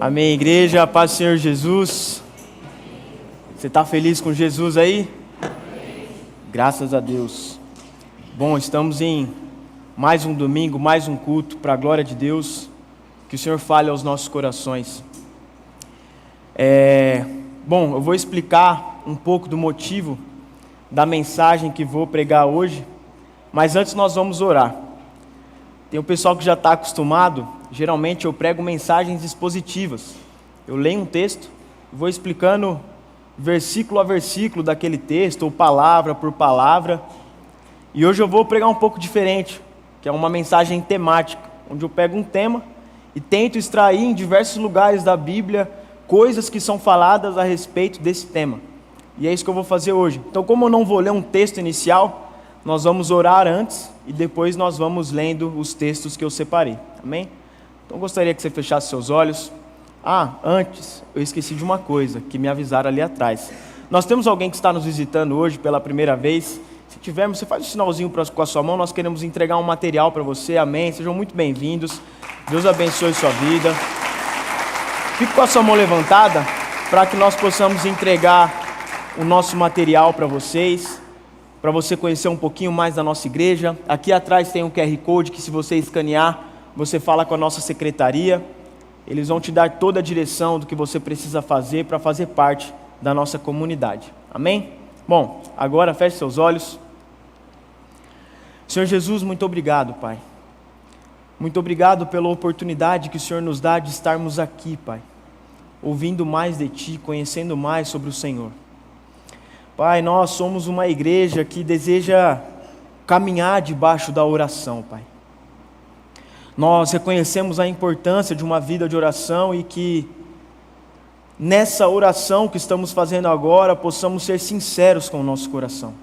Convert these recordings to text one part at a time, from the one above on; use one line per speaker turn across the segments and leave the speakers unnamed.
Amém, igreja, paz do Senhor Jesus. Você está feliz com Jesus aí? Graças a Deus. Bom, estamos em mais um domingo, mais um culto para a glória de Deus. Que o Senhor fale aos nossos corações. Bom, eu vou explicar um pouco do motivo da mensagem que vou pregar hoje, mas antes nós vamos orar. Tem o pessoal que já está acostumado, geralmente eu prego mensagens expositivas. Eu leio um texto, vou explicando versículo a versículo daquele texto, ou palavra por palavra. E hoje eu vou pregar um pouco diferente, que é uma mensagem temática, onde eu pego um tema e tento extrair em diversos lugares da Bíblia coisas que são faladas a respeito desse tema. E é isso que eu vou fazer hoje. Então, como eu não vou ler um texto inicial, nós vamos orar antes e depois nós vamos lendo os textos que eu separei. Amém? Então, eu gostaria que você fechasse seus olhos. Antes, eu esqueci de uma coisa, que me avisaram ali atrás. Nós temos alguém que está nos visitando hoje pela primeira vez. Se tivermos, você faz um sinalzinho com a sua mão, nós queremos entregar um material para você. Amém? Sejam muito bem-vindos. Deus abençoe sua vida. Fique com a sua mão levantada para que nós possamos entregar o nosso material para vocês, para você conhecer um pouquinho mais da nossa igreja. Aqui atrás tem um QR Code que, se você escanear, você fala com a nossa secretaria. Eles vão te dar toda a direção do que você precisa fazer para fazer parte da nossa comunidade. Amém? Bom, agora feche seus olhos. Senhor Jesus, muito obrigado, Pai. Muito obrigado pela oportunidade que o Senhor nos dá de estarmos aqui, Pai, ouvindo mais de Ti, conhecendo mais sobre o Senhor. Pai, nós somos uma igreja que deseja caminhar debaixo da oração, Pai. Nós reconhecemos a importância de uma vida de oração e que nessa oração que estamos fazendo agora possamos ser sinceros com o nosso coração.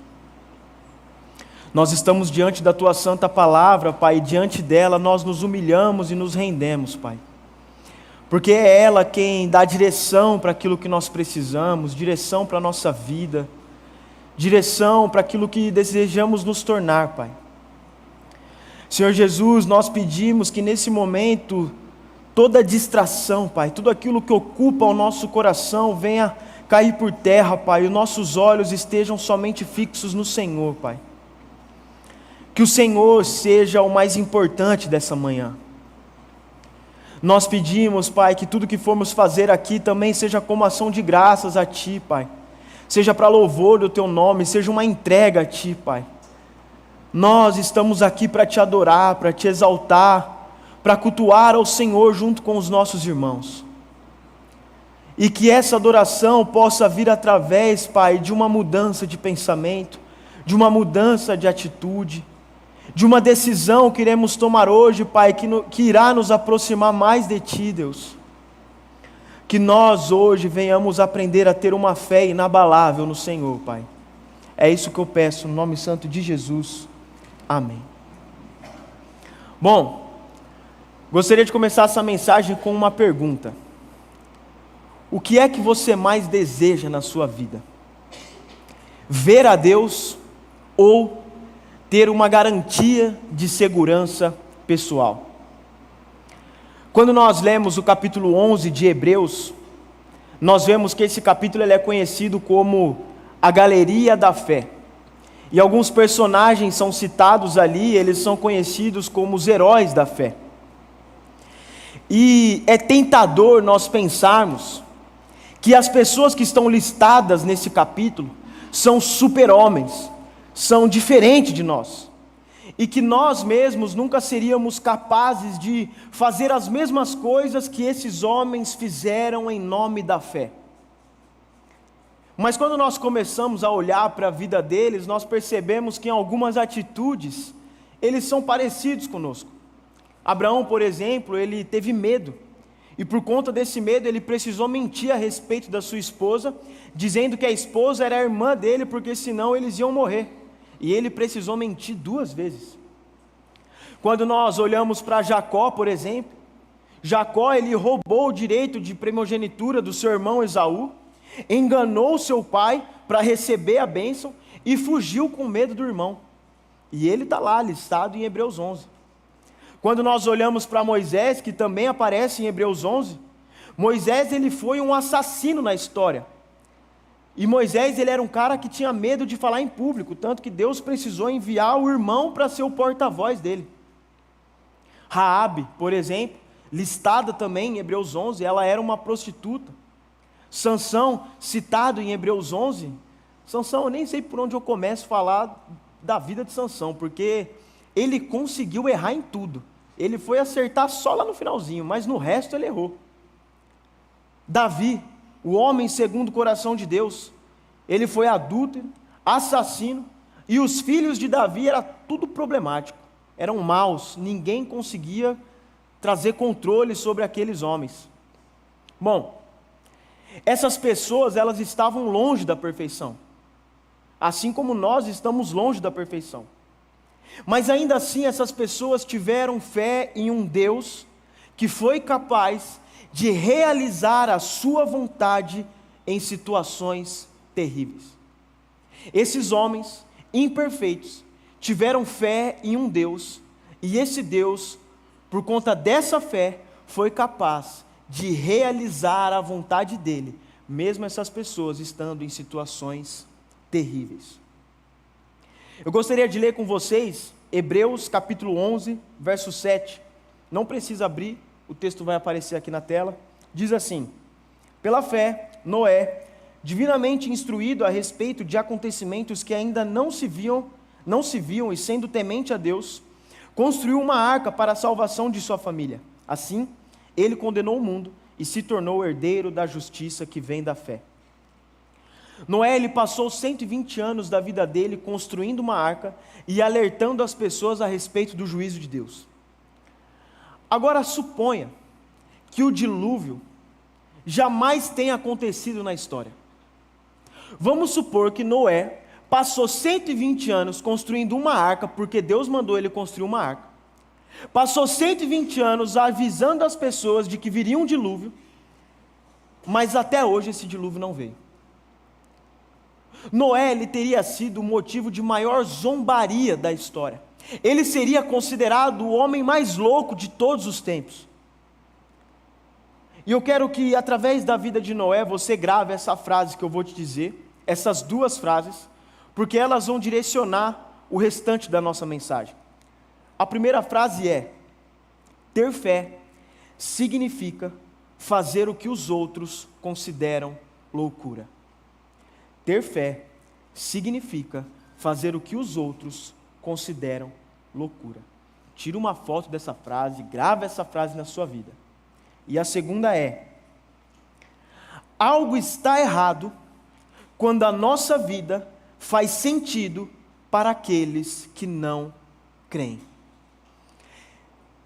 Nós estamos diante da Tua Santa Palavra, Pai, e diante dela nós nos humilhamos e nos rendemos, Pai. Porque é ela quem dá direção para aquilo que nós precisamos, direção para a nossa vida, direção para aquilo que desejamos nos tornar, Pai. Senhor Jesus, nós pedimos que nesse momento, toda distração, Pai, tudo aquilo que ocupa o nosso coração venha cair por terra, Pai, e nossos olhos estejam somente fixos no Senhor, Pai. Que o Senhor seja o mais importante dessa manhã. Nós pedimos, Pai, que tudo que formos fazer aqui também seja como ação de graças a Ti, Pai. Seja para louvor do Teu nome, seja uma entrega a Ti, Pai. Nós estamos aqui para Te adorar, para Te exaltar, para cultuar ao Senhor junto com os nossos irmãos. E que essa adoração possa vir através, Pai, de uma mudança de pensamento, de uma mudança de atitude, de uma decisão que iremos tomar hoje, Pai, que irá nos aproximar mais de Ti, Deus. Que nós hoje venhamos aprender a ter uma fé inabalável no Senhor, Pai. É isso que eu peço, no nome santo de Jesus. Amém. Bom, gostaria de começar essa mensagem com uma pergunta. O que é que você mais deseja na sua vida? Ver a Deus ou ter uma garantia de segurança pessoal? Quando nós lemos o capítulo 11 de Hebreus, nós vemos que esse capítulo ele é conhecido como a galeria da fé. E alguns personagens são citados ali, eles são conhecidos como os heróis da fé. E é tentador nós pensarmos que as pessoas que estão listadas nesse capítulo são super-homens, são diferentes de nós. E que nós mesmos nunca seríamos capazes de fazer as mesmas coisas que esses homens fizeram em nome da fé. Mas quando nós começamos a olhar para a vida deles, nós percebemos que em algumas atitudes, eles são parecidos conosco. Abraão, por exemplo, ele teve medo. E por conta desse medo, ele precisou mentir a respeito da sua esposa, dizendo que a esposa era a irmã dele, porque senão eles iam morrer. E ele precisou mentir 2 vezes. Quando nós olhamos para Jacó, por exemplo, Jacó ele roubou o direito de primogenitura do seu irmão Esaú, enganou seu pai para receber a bênção e fugiu com medo do irmão. E ele está lá listado em Hebreus 11. Quando nós olhamos para Moisés, que também aparece em Hebreus 11, Moisés, ele foi um assassino na história. E Moisés, ele era um cara que tinha medo de falar em público, tanto que Deus precisou enviar o irmão para ser o porta-voz dele. Raabe, por exemplo, listada também em Hebreus 11, ela era uma prostituta. Sansão, citado em Hebreus 11, Sansão, eu nem sei por onde eu começo a falar da vida de Sansão, porque ele conseguiu errar em tudo. Ele foi acertar só lá no finalzinho, mas no resto ele errou. Davi, o homem segundo o coração de Deus, ele foi adúltero, assassino, e os filhos de Davi era tudo problemático, eram maus, ninguém conseguia trazer controle sobre aqueles homens. Bom, essas pessoas, elas estavam longe da perfeição, assim como nós estamos longe da perfeição, mas ainda assim essas pessoas tiveram fé em um Deus que foi capaz de realizar a sua vontade em situações terríveis. Esses homens imperfeitos tiveram fé em um Deus, e esse Deus, por conta dessa fé, foi capaz de realizar a vontade dele, mesmo essas pessoas estando em situações terríveis. Eu gostaria de ler com vocês Hebreus capítulo 11, verso 7. Não precisa abrir, o texto vai aparecer aqui na tela. Diz assim: pela fé, Noé, divinamente instruído a respeito de acontecimentos que ainda não se viam e sendo temente a Deus, construiu uma arca para a salvação de sua família. Assim, ele condenou o mundo e se tornou herdeiro da justiça que vem da fé. Noé, ele passou 120 anos da vida dele construindo uma arca e alertando as pessoas a respeito do juízo de Deus. Agora suponha que o dilúvio jamais tenha acontecido na história. Vamos supor que Noé passou 120 anos construindo uma arca, porque Deus mandou ele construir uma arca. Passou 120 anos avisando as pessoas de que viria um dilúvio, mas até hoje esse dilúvio não veio. Noé, ele teria sido o motivo de maior zombaria da história. Ele seria considerado o homem mais louco de todos os tempos. E eu quero que através da vida de Noé você grave essa frase que eu vou te dizer, essas duas frases, porque elas vão direcionar o restante da nossa mensagem. A primeira frase é: ter fé significa fazer o que os outros consideram loucura. Ter fé significa fazer o que os outros consideram loucura. Tira uma foto dessa frase, grava essa frase na sua vida. E a segunda é: algo está errado quando a nossa vida faz sentido para aqueles que não creem.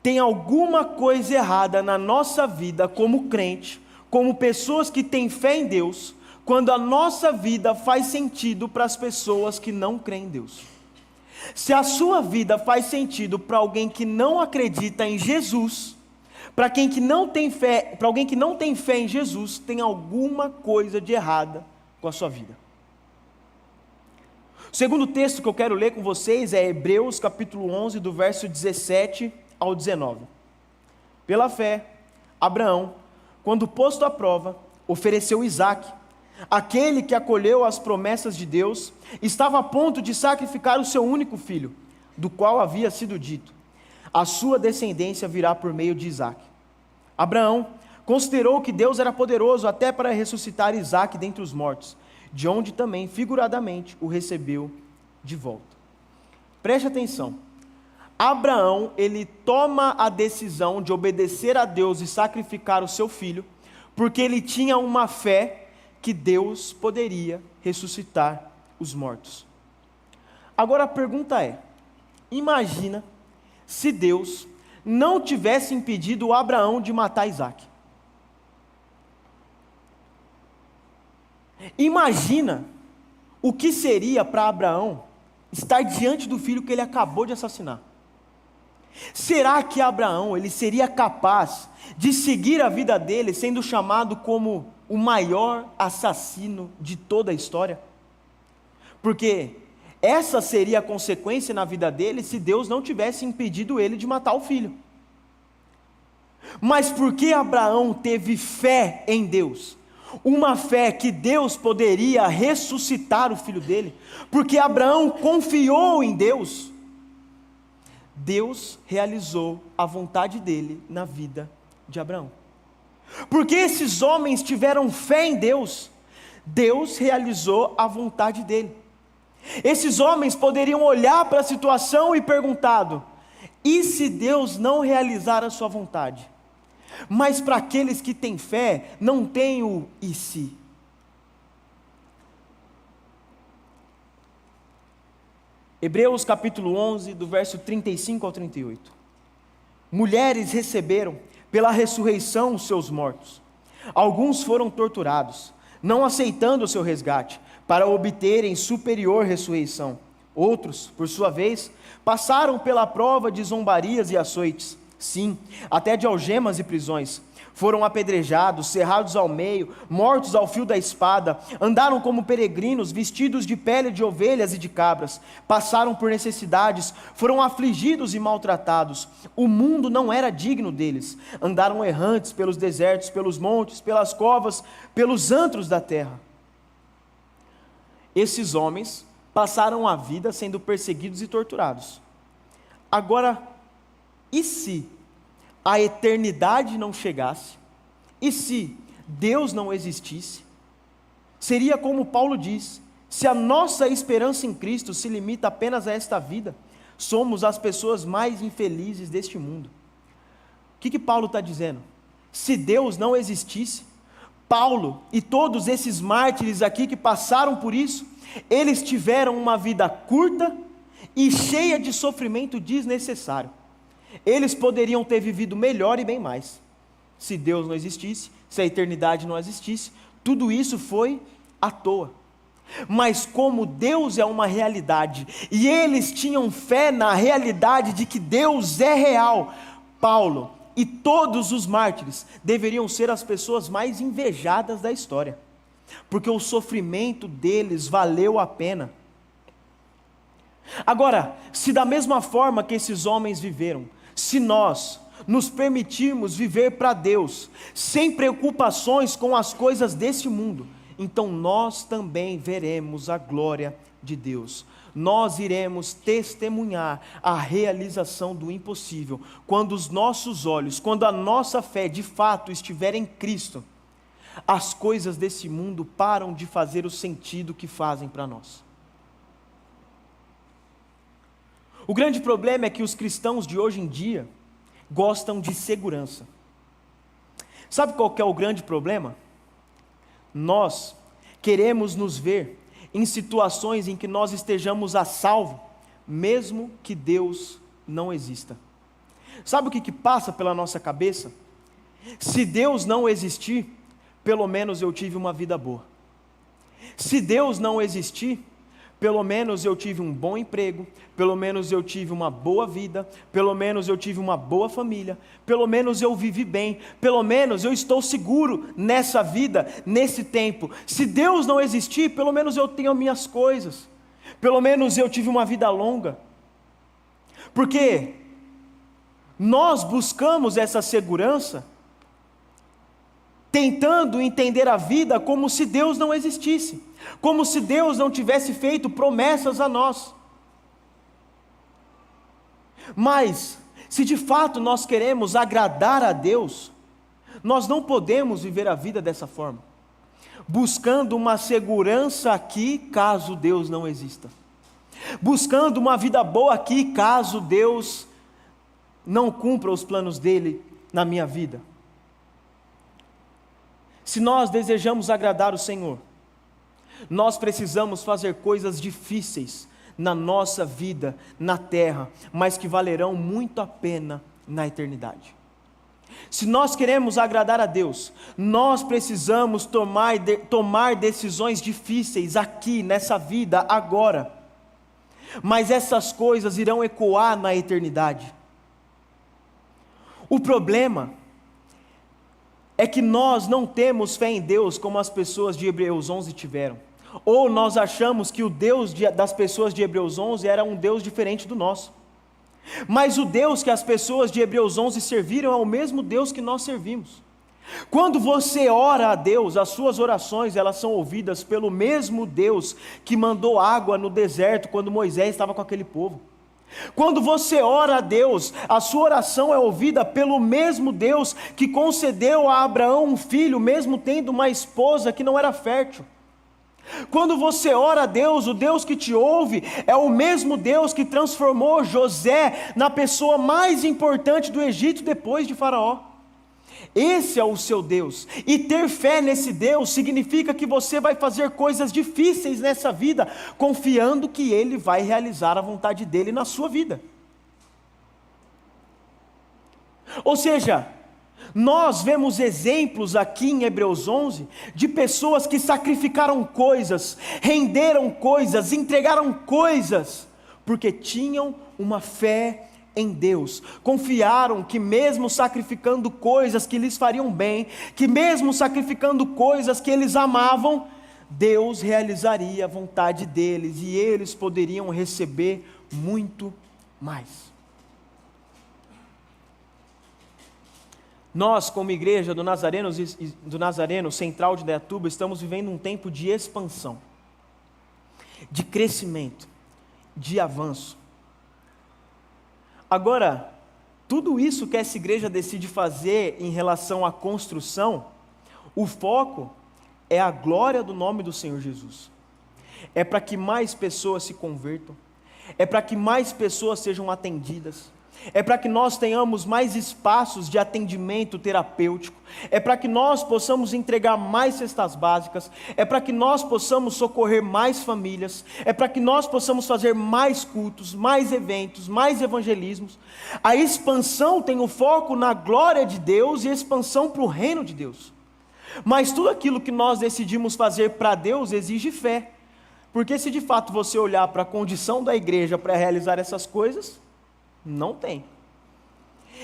Tem alguma coisa errada na nossa vida como crente, como pessoas que têm fé em Deus, quando a nossa vida faz sentido para as pessoas que não creem em Deus. Se a sua vida faz sentido para alguém que não acredita em Jesus, para alguém que não tem fé em Jesus, tem alguma coisa de errada com a sua vida. O segundo texto que eu quero ler com vocês é Hebreus capítulo 11, do verso 17 ao 19. Pela fé, Abraão, quando posto à prova, ofereceu Isaque. Aquele que acolheu as promessas de Deus, estava a ponto de sacrificar o seu único filho, do qual havia sido dito: a sua descendência virá por meio de Isaque. Abraão considerou que Deus era poderoso até para ressuscitar Isaque dentre os mortos, de onde também, figuradamente, o recebeu de volta. Preste atenção. Abraão, ele toma a decisão de obedecer a Deus e sacrificar o seu filho, porque ele tinha uma fé que Deus poderia ressuscitar os mortos. Agora a pergunta é: imagina se Deus não tivesse impedido Abraão de matar Isaque. Imagina o que seria para Abraão estar diante do filho que ele acabou de assassinar. Será que Abraão, ele seria capaz de seguir a vida dele sendo chamado como o maior assassino de toda a história? Porque essa seria a consequência na vida dele se Deus não tivesse impedido ele de matar o filho. Mas porque Abraão teve fé em Deus, uma fé que Deus poderia ressuscitar o filho dele, porque Abraão confiou em Deus, Deus realizou a vontade dele na vida de Abraão. Porque esses homens tiveram fé em Deus, Deus realizou a vontade dele. Esses homens poderiam olhar para a situação e perguntado: e se Deus não realizar a sua vontade? Mas para aqueles que têm fé, não tem o e se. Hebreus capítulo 11, do verso 35 ao 38. Mulheres receberam pela ressurreição os seus mortos. Alguns foram torturados, não aceitando o seu resgate, para obterem superior ressurreição. Outros, por sua vez, passaram pela prova de zombarias e açoites, sim, até de algemas e prisões. Foram apedrejados, cerrados ao meio, mortos ao fio da espada, andaram como peregrinos, vestidos de pele de ovelhas e de cabras, passaram por necessidades, foram afligidos e maltratados. O mundo não era digno deles, andaram errantes pelos desertos, pelos montes, pelas covas, pelos antros da terra. Esses homens passaram a vida sendo perseguidos e torturados. Agora, e se a eternidade não chegasse? E se Deus não existisse? Seria como Paulo diz: se a nossa esperança em Cristo se limita apenas a esta vida, somos as pessoas mais infelizes deste mundo. O que Paulo está dizendo? Se Deus não existisse, Paulo e todos esses mártires aqui que passaram por isso, eles tiveram uma vida curta e cheia de sofrimento desnecessário. Eles poderiam ter vivido melhor e bem mais. Se Deus não existisse, se a eternidade não existisse, tudo isso foi à toa. Mas como Deus é uma realidade, e eles tinham fé na realidade de que Deus é real, Paulo e todos os mártires deveriam ser as pessoas mais invejadas da história, porque o sofrimento deles valeu a pena. Agora, se da mesma forma que esses homens viveram, se nós nos permitirmos viver para Deus, sem preocupações com as coisas deste mundo, então nós também veremos a glória de Deus. Nós iremos testemunhar a realização do impossível, quando os nossos olhos, quando a nossa fé de fato estiver em Cristo, as coisas desse mundo param de fazer o sentido que fazem para nós. O grande problema é que os cristãos de hoje em dia gostam de segurança. Sabe qual que é o grande problema? Nós queremos nos ver em situações em que nós estejamos a salvo, mesmo que Deus não exista. Sabe o que passa pela nossa cabeça? Se Deus não existir, pelo menos eu tive uma vida boa. Se Deus não existir, pelo menos eu tive um bom emprego, pelo menos eu tive uma boa vida, pelo menos eu tive uma boa família, pelo menos eu vivi bem, pelo menos eu estou seguro nessa vida, nesse tempo. Se Deus não existir, pelo menos eu tenho minhas coisas, pelo menos eu tive uma vida longa. Porque nós buscamos essa segurança tentando entender a vida como se Deus não existisse, como se Deus não tivesse feito promessas a nós. Mas, se de fato nós queremos agradar a Deus, nós não podemos viver a vida dessa forma, buscando uma segurança aqui, caso Deus não exista, buscando uma vida boa aqui, caso Deus não cumpra os planos dele na minha vida. Se nós desejamos agradar o Senhor, nós precisamos fazer coisas difíceis na nossa vida, na terra, mas que valerão muito a pena na eternidade. Se nós queremos agradar a Deus, nós precisamos tomar decisões difíceis aqui, nessa vida, agora, mas essas coisas irão ecoar na eternidade. O problema é que nós não temos fé em Deus como as pessoas de Hebreus 11 tiveram. Ou nós achamos que o Deus das pessoas de Hebreus 11 era um Deus diferente do nosso. Mas o Deus que as pessoas de Hebreus 11 serviram é o mesmo Deus que nós servimos. Quando você ora a Deus, as suas orações, elas são ouvidas pelo mesmo Deus que mandou água no deserto quando Moisés estava com aquele povo. Quando você ora a Deus, a sua oração é ouvida pelo mesmo Deus que concedeu a Abraão um filho, mesmo tendo uma esposa que não era fértil. Quando você ora a Deus, o Deus que te ouve é o mesmo Deus que transformou José na pessoa mais importante do Egito depois de Faraó. Esse é o seu Deus, e ter fé nesse Deus significa que você vai fazer coisas difíceis nessa vida, confiando que Ele vai realizar a vontade dEle na sua vida. Ou seja, nós vemos exemplos aqui em Hebreus 11, de pessoas que sacrificaram coisas, renderam coisas, entregaram coisas, porque tinham uma fé em Deus, confiaram que mesmo sacrificando coisas que lhes fariam bem, que mesmo sacrificando coisas que eles amavam, Deus realizaria a vontade deles, e eles poderiam receber muito mais. Nós, como igreja do Nazareno Central de Indaiatuba, estamos vivendo um tempo de expansão, de crescimento, de avanço. Agora, tudo isso que essa igreja decide fazer em relação à construção, o foco é a glória do nome do Senhor Jesus. É para que mais pessoas se convertam, é para que mais pessoas sejam atendidas, é para que nós tenhamos mais espaços de atendimento terapêutico, é para que nós possamos entregar mais cestas básicas, é para que nós possamos socorrer mais famílias, é para que nós possamos fazer mais cultos, mais eventos, mais evangelismos. A expansão tem o foco na glória de Deus e expansão para o reino de Deus. Mas tudo aquilo que nós decidimos fazer para Deus exige fé, porque se de fato você olhar para a condição da igreja para realizar essas coisas, não tem.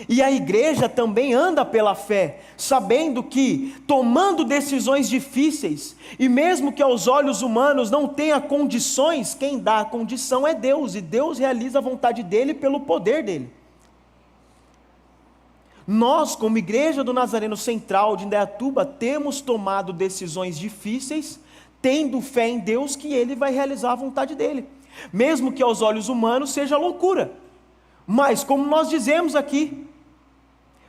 E a igreja também anda pela fé, sabendo que, tomando decisões difíceis, e mesmo que aos olhos humanos não tenha condições, quem dá a condição é Deus, e Deus realiza a vontade dEle pelo poder dEle. Nós, como igreja do Nazareno Central de Indaiatuba, temos tomado decisões difíceis, tendo fé em Deus que Ele vai realizar a vontade dEle, mesmo que aos olhos humanos seja loucura. Mas, como nós dizemos aqui,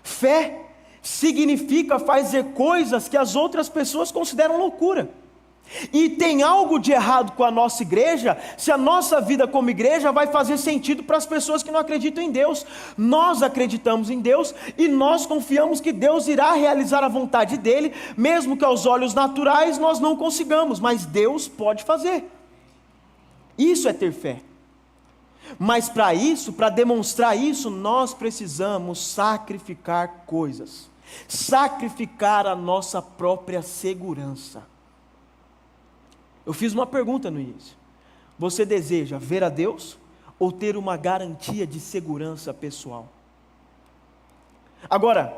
fé significa fazer coisas que as outras pessoas consideram loucura. E tem algo de errado com a nossa igreja, se a nossa vida como igreja vai fazer sentido para as pessoas que não acreditam em Deus. Nós acreditamos em Deus e nós confiamos que Deus irá realizar a vontade dEle, mesmo que aos olhos naturais nós não consigamos, mas Deus pode fazer. Isso é ter fé. Mas para isso, para demonstrar isso, nós precisamos sacrificar coisas, sacrificar a nossa própria segurança. Eu fiz uma pergunta no início: você deseja ver a Deus ou ter uma garantia de segurança pessoal? Agora,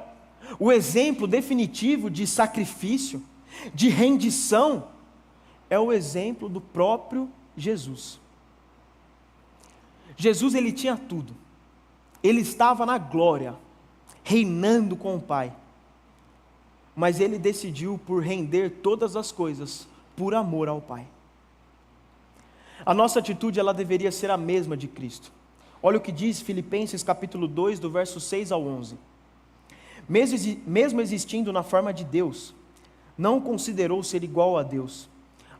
o exemplo definitivo de sacrifício, de rendição, é o exemplo do próprio Jesus. Jesus, ele tinha tudo, ele estava na glória, reinando com o Pai, mas ele decidiu por render todas as coisas, por amor ao Pai. A nossa atitude, ela deveria ser a mesma de Cristo. Olha o que diz Filipenses capítulo 2, do verso 6 ao 11. Mesmo existindo na forma de Deus, não considerou ser igual a Deus,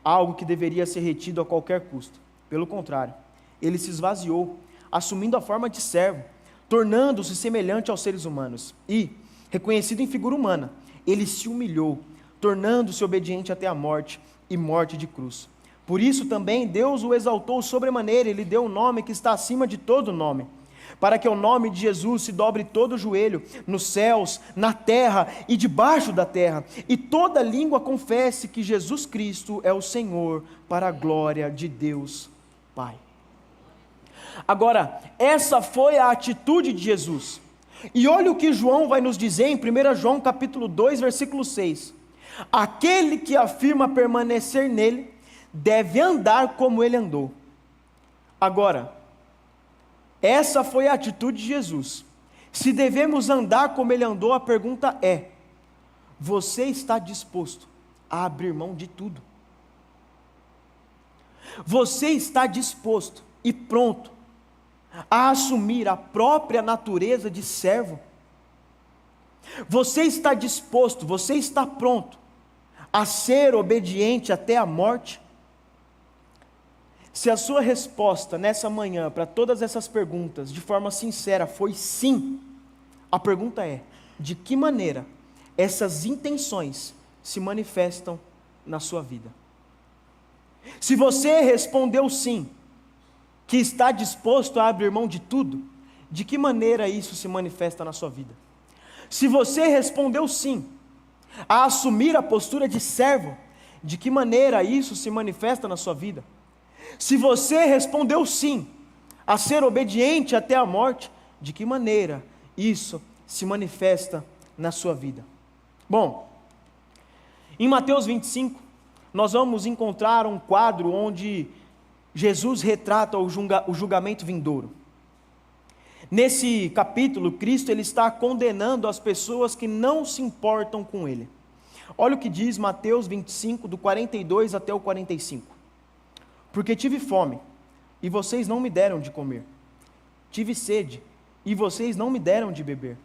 algo que deveria ser retido a qualquer custo. Pelo contrário, ele se esvaziou, assumindo a forma de servo, tornando-se semelhante aos seres humanos. E, reconhecido em figura humana, ele se humilhou, tornando-se obediente até a morte, e morte de cruz. Por isso também Deus o exaltou sobremaneira, e lhe deu um nome que está acima de todo nome, para que ao nome de Jesus se dobre todo o joelho, nos céus, na terra e debaixo da terra, e toda língua confesse que Jesus Cristo é o Senhor, para a glória de Deus Pai. Agora, essa foi a atitude de Jesus. E olha o que João vai nos dizer em 1 João capítulo 2, versículo 6. Aquele que afirma permanecer nele, deve andar como ele andou. Agora, Essa foi a atitude de Jesus. Se devemos andar como ele andou, a pergunta é: você está disposto a abrir mão de tudo? Você está disposto e pronto a assumir a própria natureza de servo? Você está disposto, você está pronto a ser obediente até a morte? Se a sua resposta nessa manhã para todas essas perguntas, de forma sincera, foi sim, a pergunta é: de que maneira essas intenções se manifestam na sua vida? Se você respondeu sim, que está disposto a abrir mão de tudo, de que maneira isso se manifesta na sua vida? Se você respondeu sim, a assumir a postura de servo, de que maneira isso se manifesta na sua vida? Se você respondeu sim, a ser obediente até a morte, de que maneira isso se manifesta na sua vida? Bom, em Mateus 25, nós vamos encontrar um quadro onde Jesus retrata o julgamento vindouro. Nesse capítulo, Cristo ele está condenando as pessoas que não se importam com Ele. Olha o que diz Mateus 25, do 42 até o 45. Porque tive fome, e vocês não me deram de comer. Tive sede, e vocês não me deram de beber.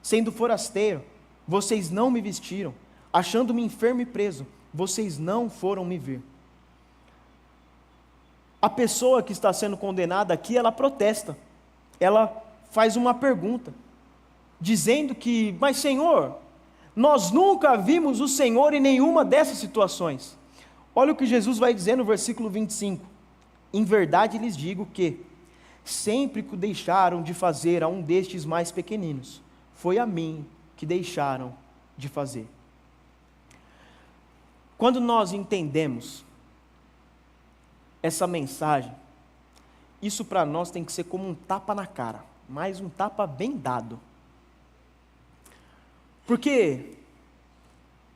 Sendo forasteiro, vocês não me vestiram. Achando-me enfermo e preso, vocês não foram me ver. A pessoa que está sendo condenada aqui, ela protesta. Ela faz uma pergunta, dizendo que: mas Senhor, nós nunca vimos o Senhor em nenhuma dessas situações. Olha o que Jesus vai dizer no versículo 25. Em verdade lhes digo que, sempre que o deixaram de fazer a um destes mais pequeninos, foi a mim que deixaram de fazer. Quando nós entendemos essa mensagem, isso para nós tem que ser como um tapa na cara, mas um tapa bem dado. Porque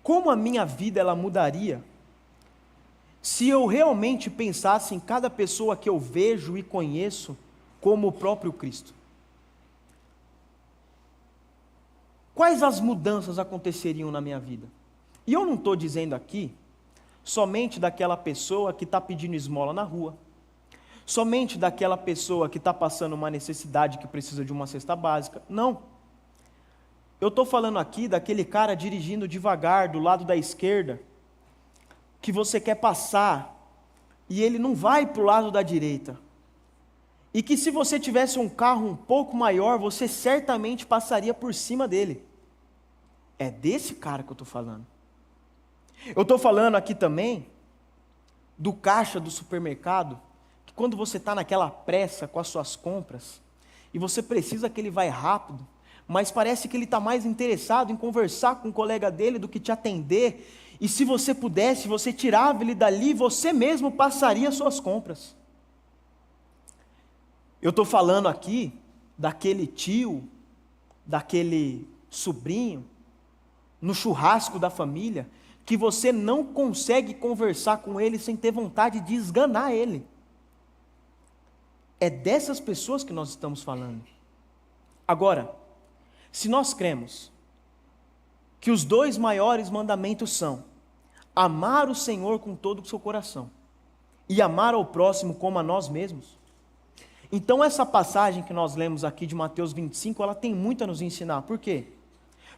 como a minha vida ela mudaria se eu realmente pensasse em cada pessoa que eu vejo e conheço como o próprio Cristo? Quais as mudanças aconteceriam na minha vida? E eu não estou dizendo aqui somente daquela pessoa que está pedindo esmola na rua, somente daquela pessoa que está passando uma necessidade que precisa de uma cesta básica. Não. Eu estou falando aqui daquele cara dirigindo devagar do lado da esquerda, que você quer passar, e ele não vai para o lado da direita. E que se você tivesse um carro um pouco maior, você certamente passaria por cima dele. É desse cara que eu estou falando. Eu estou falando aqui também do caixa do supermercado, que quando você está naquela pressa com as suas compras, e você precisa que ele vá rápido, mas parece que ele está mais interessado em conversar com o colega dele do que te atender, e se você pudesse, você tirava ele dali, você mesmo passaria as suas compras. Eu estou falando aqui daquele tio, daquele sobrinho, no churrasco da família, que você não consegue conversar com ele sem ter vontade de esganar ele. É dessas pessoas que nós estamos falando. Agora, se nós cremos que os 2 maiores mandamentos são amar o Senhor com todo o seu coração e amar ao próximo como a nós mesmos, então essa passagem que nós lemos aqui de Mateus 25, ela tem muito a nos ensinar. Por quê?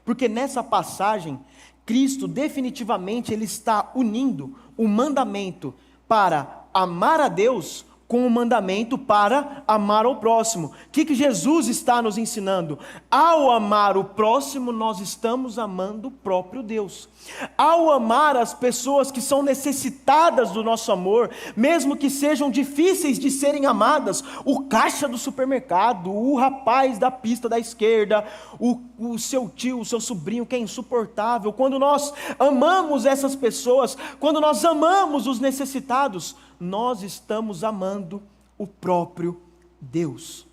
Porque nessa passagem, Cristo definitivamente ele está unindo o mandamento para amar a Deus com o mandamento para amar ao próximo. O que Jesus está nos ensinando? Ao amar o próximo, nós estamos amando o próprio Deus. Ao amar as pessoas que são necessitadas do nosso amor, mesmo que sejam difíceis de serem amadas, o caixa do supermercado, o rapaz da pista da esquerda, o seu tio, o seu sobrinho que é insuportável, quando nós amamos essas pessoas, quando nós amamos os necessitados, nós estamos amando o próprio Deus.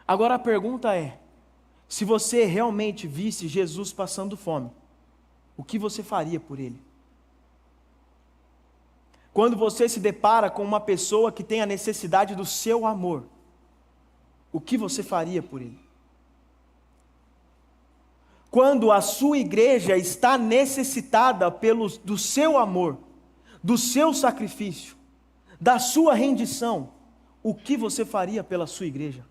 Agora a pergunta é: se você realmente visse Jesus passando fome, o que você faria por ele? Quando você se depara com uma pessoa que tem a necessidade do seu amor, o que você faria por ele? Quando a sua igreja está necessitada do seu amor, do seu sacrifício, da sua rendição, o que você faria pela sua igreja?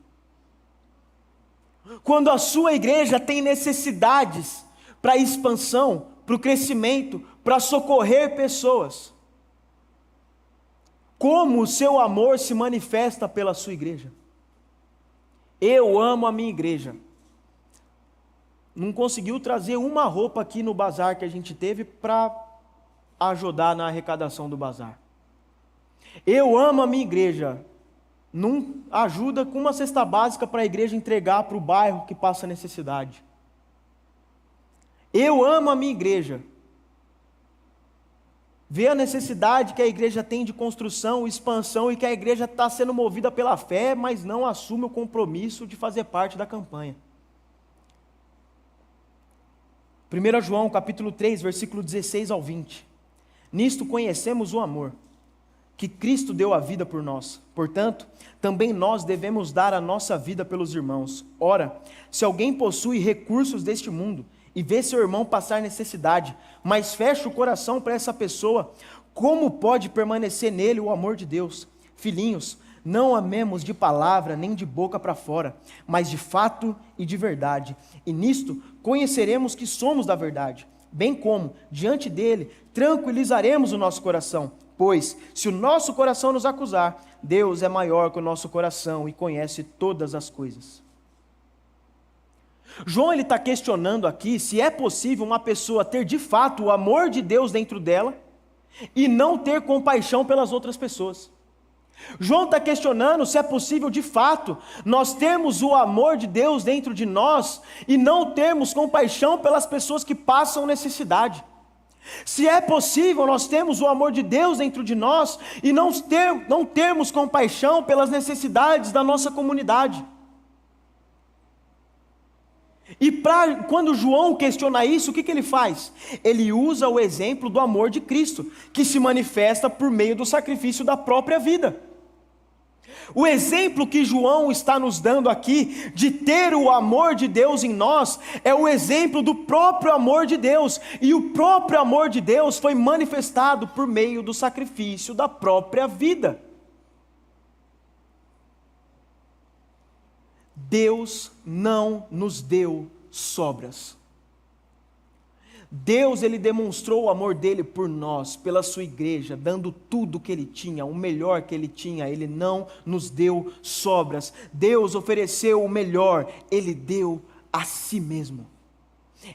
Quando a sua igreja tem necessidades para expansão, para o crescimento, para socorrer pessoas, como o seu amor se manifesta pela sua igreja? Eu amo a minha igreja. Não conseguiu trazer uma roupa aqui no bazar que a gente teve para ajudar na arrecadação do bazar. Eu amo a minha igreja. Não ajuda com uma cesta básica para a igreja entregar para o bairro que passa necessidade. Eu amo a minha igreja. Vê a necessidade que a igreja tem de construção, expansão, e que a igreja está sendo movida pela fé, mas não assume o compromisso de fazer parte da campanha. 1 João capítulo 3, versículo 16 ao 20. Nisto conhecemos o amor, que Cristo deu a vida por nós. Portanto, também nós devemos dar a nossa vida pelos irmãos. Ora, se alguém possui recursos deste mundo e vê seu irmão passar necessidade, mas fecha o coração para essa pessoa, como pode permanecer nele o amor de Deus? Filhinhos, não amemos de palavra nem de boca para fora, mas de fato e de verdade. E nisto conheceremos que somos da verdade, bem como, diante dele, tranquilizaremos o nosso coração. Pois, se o nosso coração nos acusar, Deus é maior que o nosso coração e conhece todas as coisas. João está questionando aqui se é possível uma pessoa ter de fato o amor de Deus dentro dela e não ter compaixão pelas outras pessoas. João está questionando se é possível de fato nós termos o amor de Deus dentro de nós e não termos compaixão pelas pessoas que passam necessidade. Se é possível nós termos o amor de Deus dentro de nós e não termos compaixão pelas necessidades da nossa comunidade. E quando João questiona isso, o que ele faz? Ele usa o exemplo do amor de Cristo, que se manifesta por meio do sacrifício da própria vida. O exemplo que João está nos dando aqui, de ter o amor de Deus em nós, é o exemplo do próprio amor de Deus, e o próprio amor de Deus foi manifestado por meio do sacrifício da própria vida. Deus não nos deu sobras. Deus, Ele demonstrou o amor dEle por nós, pela sua igreja, dando tudo que Ele tinha, o melhor que Ele tinha. Ele não nos deu sobras. Deus ofereceu o melhor, Ele deu a si mesmo.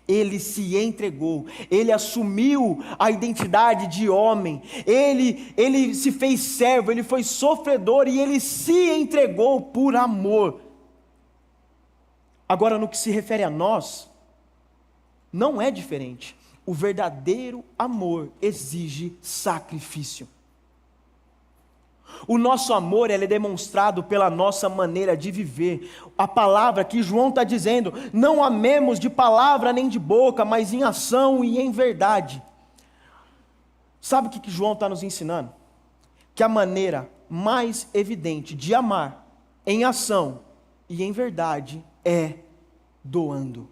Ele se entregou, Ele assumiu a identidade de homem, Ele se fez servo, Ele foi sofredor e Ele se entregou por amor. Agora, no que se refere a nós, não é diferente. O verdadeiro amor exige sacrifício. O nosso amor ele é demonstrado pela nossa maneira de viver. A palavra que João está dizendo, não amemos de palavra nem de boca, mas em ação e em verdade. Sabe o que João está nos ensinando? Que a maneira mais evidente de amar em ação e em verdade é doando.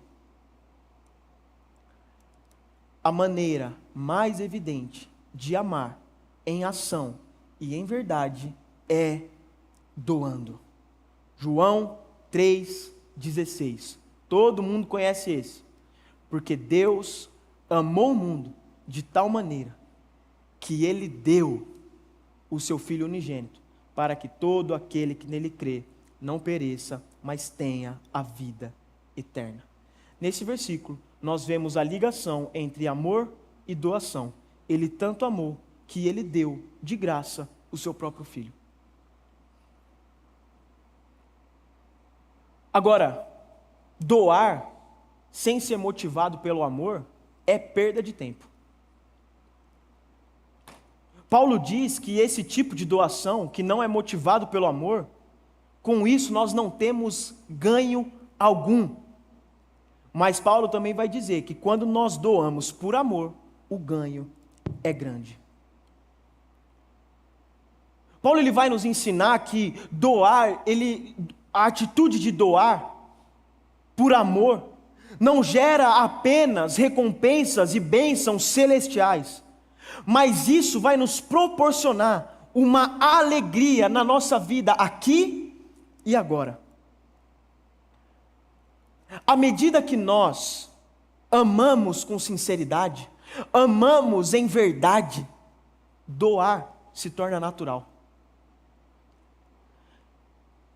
A maneira mais evidente de amar em ação e em verdade é doando. João 3,16. Todo mundo conhece esse. Porque Deus amou o mundo de tal maneira que Ele deu o seu Filho unigênito, para que todo aquele que nele crê não pereça, mas tenha a vida eterna. Nesse versículo, nós vemos a ligação entre amor e doação. Ele tanto amou que Ele deu de graça o seu próprio Filho. Agora, doar sem ser motivado pelo amor é perda de tempo. Paulo diz que esse tipo de doação, que não é motivado pelo amor, com isso nós não temos ganho algum. Mas Paulo também vai dizer que quando nós doamos por amor, o ganho é grande. Paulo ele vai nos ensinar que doar, a atitude de doar por amor não gera apenas recompensas e bênçãos celestiais, mas isso vai nos proporcionar uma alegria na nossa vida aqui e agora. À medida que nós amamos com sinceridade, amamos em verdade, doar se torna natural.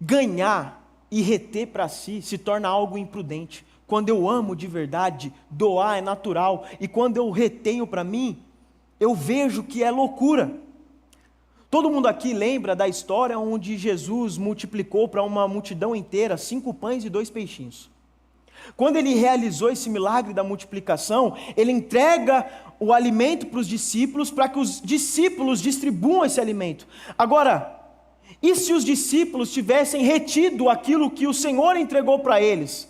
Ganhar e reter para si se torna algo imprudente. Quando eu amo de verdade, doar é natural. E quando eu retenho para mim, eu vejo que é loucura. Todo mundo aqui lembra da história onde Jesus multiplicou para uma multidão inteira 5 pães e 2 peixinhos. Quando ele realizou esse milagre da multiplicação, ele entrega o alimento para os discípulos, para que os discípulos distribuam esse alimento. Agora, e se os discípulos tivessem retido aquilo que o Senhor entregou para eles?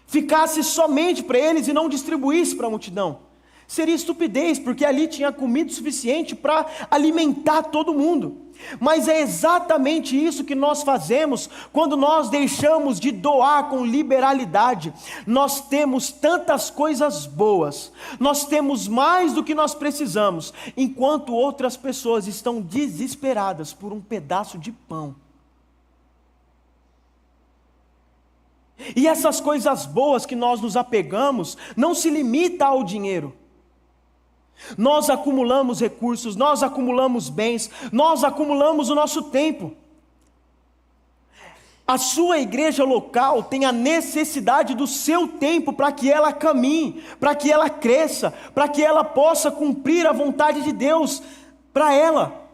Ficasse somente para eles e não distribuísse para a multidão? Seria estupidez, porque ali tinha comida suficiente para alimentar todo mundo. Mas é exatamente isso que nós fazemos quando nós deixamos de doar com liberalidade. Nós temos tantas coisas boas, nós temos mais do que nós precisamos, enquanto outras pessoas estão desesperadas por um pedaço de pão. E essas coisas boas que nós nos apegamos não se limita ao dinheiro. Nós acumulamos recursos, nós acumulamos bens, nós acumulamos o nosso tempo. A sua igreja local tem a necessidade do seu tempo para que ela caminhe, para que ela cresça, para que ela possa cumprir a vontade de Deus para ela.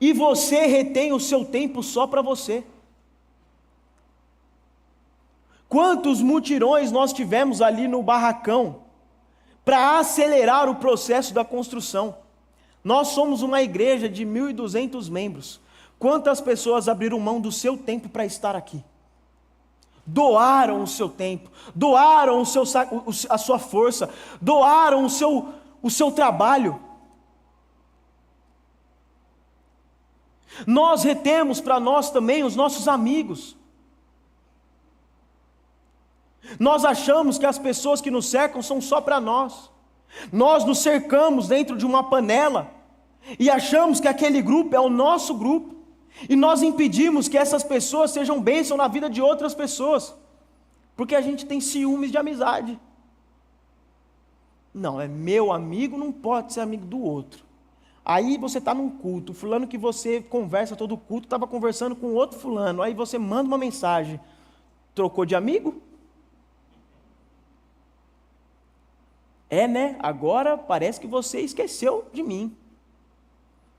E você retém o seu tempo só para você. Quantos mutirões nós tivemos ali no barracão para acelerar o processo da construção? Nós somos uma igreja de 1.200 membros. Quantas pessoas abriram mão do seu tempo para estar aqui? Doaram o seu tempo, doaram a sua força, doaram o seu trabalho. Nós retemos para nós também os nossos amigos. Nós achamos que as pessoas que nos cercam são só para nós. Nós nos cercamos dentro de uma panela e achamos que aquele grupo é o nosso grupo. E nós impedimos que essas pessoas sejam bênção na vida de outras pessoas, porque a gente tem ciúmes de amizade. Não, é meu amigo, não pode ser amigo do outro. Aí você está num culto, o fulano que você conversa todo culto estava conversando com outro fulano, aí você manda uma mensagem, trocou de amigo? É, né? Agora parece que você esqueceu de mim.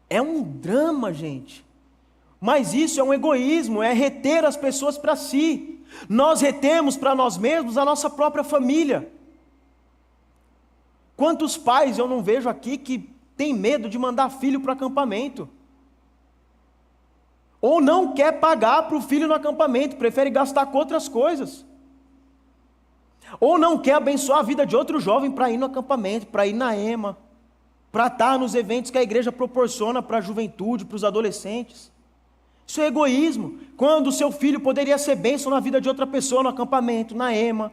É um drama, gente. Mas isso é um egoísmo, é reter as pessoas para si. Nós retemos para nós mesmos a nossa própria família. Quantos pais eu não vejo aqui que tem medo de mandar filho para acampamento? Ou não quer pagar para o filho no acampamento, prefere gastar com outras coisas. Ou não quer abençoar a vida de outro jovem para ir no acampamento, para ir na EMA, para estar nos eventos que a igreja proporciona para a juventude, para os adolescentes. Isso é egoísmo, quando o seu filho poderia ser bênção na vida de outra pessoa no acampamento, na EMA,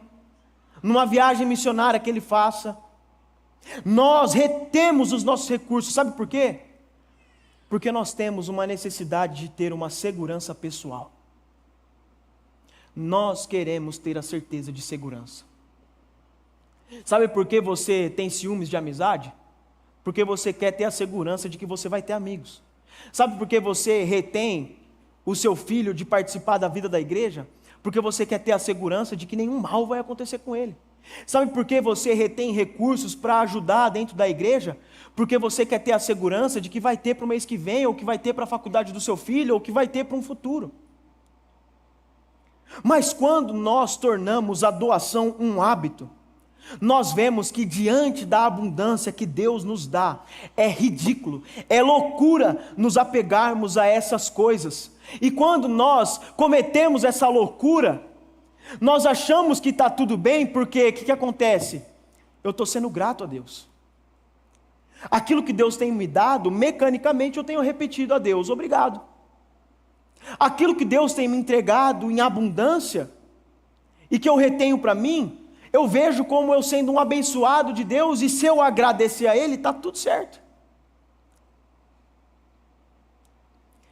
numa viagem missionária que ele faça. Nós retemos os nossos recursos, sabe por quê? Porque nós temos uma necessidade de ter uma segurança pessoal. Nós queremos ter a certeza de segurança. Sabe por que você tem ciúmes de amizade? Porque você quer ter a segurança de que você vai ter amigos. Sabe por que você retém o seu filho de participar da vida da igreja? Porque você quer ter a segurança de que nenhum mal vai acontecer com ele. Sabe por que você retém recursos para ajudar dentro da igreja? Porque você quer ter a segurança de que vai ter para o mês que vem, ou que vai ter para a faculdade do seu filho, ou que vai ter para um futuro. Mas quando nós tornamos a doação um hábito, nós vemos que diante da abundância que Deus nos dá, é ridículo, é loucura nos apegarmos a essas coisas. E quando nós cometemos essa loucura, nós achamos que está tudo bem, porque o que acontece? Eu estou sendo grato a Deus. Aquilo que Deus tem me dado, mecanicamente eu tenho repetido a Deus, obrigado. Aquilo que Deus tem me entregado em abundância, e que eu retenho para mim, eu vejo como eu sendo um abençoado de Deus, e se eu agradecer a Ele, está tudo certo.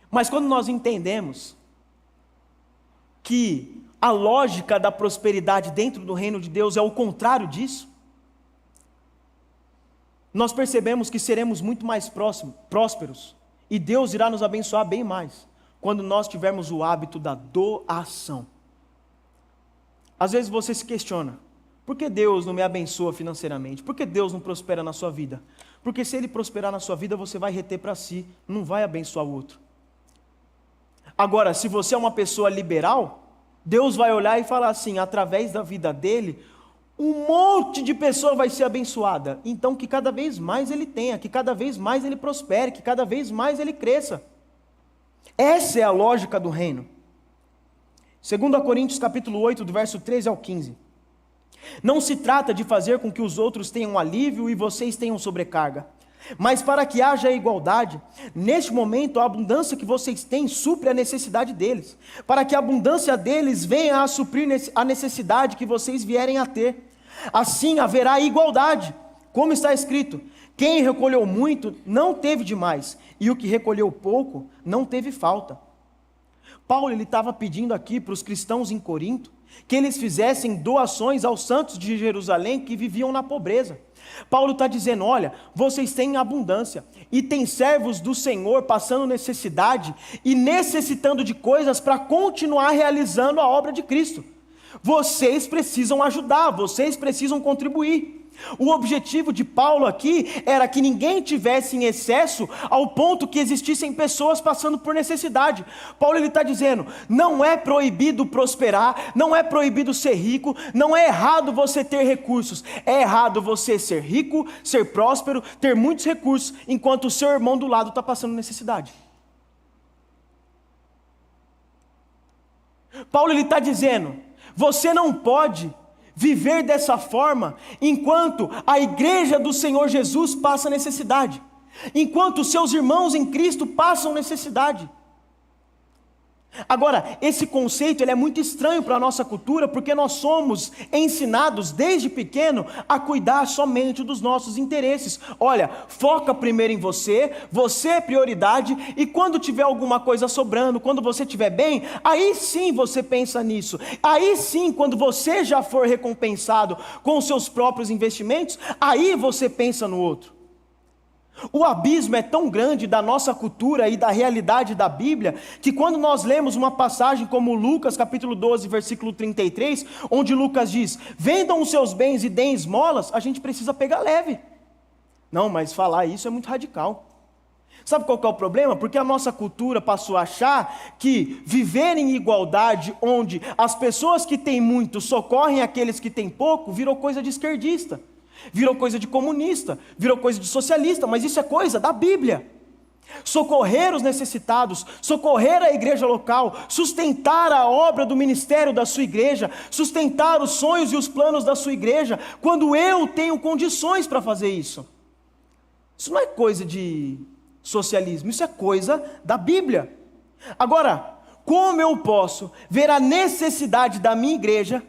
Mas quando nós entendemos que a lógica da prosperidade dentro do reino de Deus é o contrário disso, nós percebemos que seremos muito mais prósperos, e Deus irá nos abençoar bem mais, quando nós tivermos o hábito da doação. Às vezes você se questiona, por que Deus não me abençoa financeiramente? Por que Deus não prospera na sua vida? Porque se Ele prosperar na sua vida, você vai reter para si, não vai abençoar o outro. Agora, se você é uma pessoa liberal, Deus vai olhar e falar assim, através da vida dele, um monte de pessoa vai ser abençoada. Então que cada vez mais ele tenha, que cada vez mais ele prospere, que cada vez mais ele cresça. Essa é a lógica do reino. 2 Coríntios capítulo 8, do verso 13 ao 15. Não se trata de fazer com que os outros tenham alívio e vocês tenham sobrecarga, mas para que haja igualdade. Neste momento a abundância que vocês têm supre a necessidade deles, para que a abundância deles venha a suprir a necessidade que vocês vierem a ter. Assim haverá igualdade, como está escrito: quem recolheu muito não teve demais, e o que recolheu pouco não teve falta. Paulo estava pedindo aqui para os cristãos em Corinto que eles fizessem doações aos santos de Jerusalém que viviam na pobreza. Paulo está dizendo, olha, vocês têm abundância, e tem servos do Senhor passando necessidade, e necessitando de coisas para continuar realizando a obra de Cristo. Vocês precisam ajudar, vocês precisam contribuir. O objetivo de Paulo aqui era que ninguém tivesse em excesso ao ponto que existissem pessoas passando por necessidade. Paulo está dizendo, não é proibido prosperar, não é proibido ser rico, não é errado você ter recursos, é errado você ser rico, ser próspero, ter muitos recursos, enquanto o seu irmão do lado está passando necessidade. Paulo está dizendo, você não pode viver dessa forma, enquanto a igreja do Senhor Jesus passa necessidade, enquanto os seus irmãos em Cristo passam necessidade. Agora, esse conceito ele é muito estranho para a nossa cultura, porque nós somos ensinados desde pequeno a cuidar somente dos nossos interesses. Olha, foca primeiro em você, você é prioridade, e quando tiver alguma coisa sobrando, quando você estiver bem, aí sim você pensa nisso. Aí sim, quando você já for recompensado com os seus próprios investimentos, aí você pensa no outro. O abismo é tão grande da nossa cultura e da realidade da Bíblia, que quando nós lemos uma passagem como Lucas capítulo 12, versículo 33, onde Lucas diz, vendam os seus bens e deem esmolas, a gente precisa pegar leve. Não, mas falar isso é muito radical. Sabe qual que é o problema? Porque a nossa cultura passou a achar que viver em igualdade, onde as pessoas que têm muito socorrem aqueles que têm pouco, virou coisa de esquerdista. Virou coisa de comunista, virou coisa de socialista, mas isso é coisa da Bíblia. Socorrer os necessitados, socorrer a igreja local, sustentar a obra do ministério da sua igreja, sustentar os sonhos e os planos da sua igreja, quando eu tenho condições para fazer isso. Isso não é coisa de socialismo, isso é coisa da Bíblia. Agora, como eu posso ver a necessidade da minha igreja,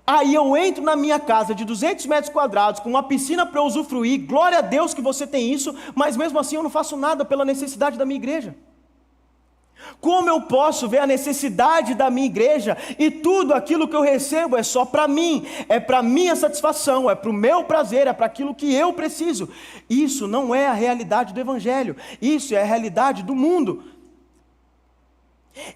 aí eu entro na minha casa de 200 metros quadrados, com uma piscina para usufruir, glória a Deus que você tem isso, mas mesmo assim eu não faço nada pela necessidade da minha igreja? Como eu posso ver a necessidade da minha igreja, e tudo aquilo que eu recebo é só para mim, é para minha satisfação, é para o meu prazer, é para aquilo que eu preciso? Isso não é a realidade do Evangelho, isso é a realidade do mundo.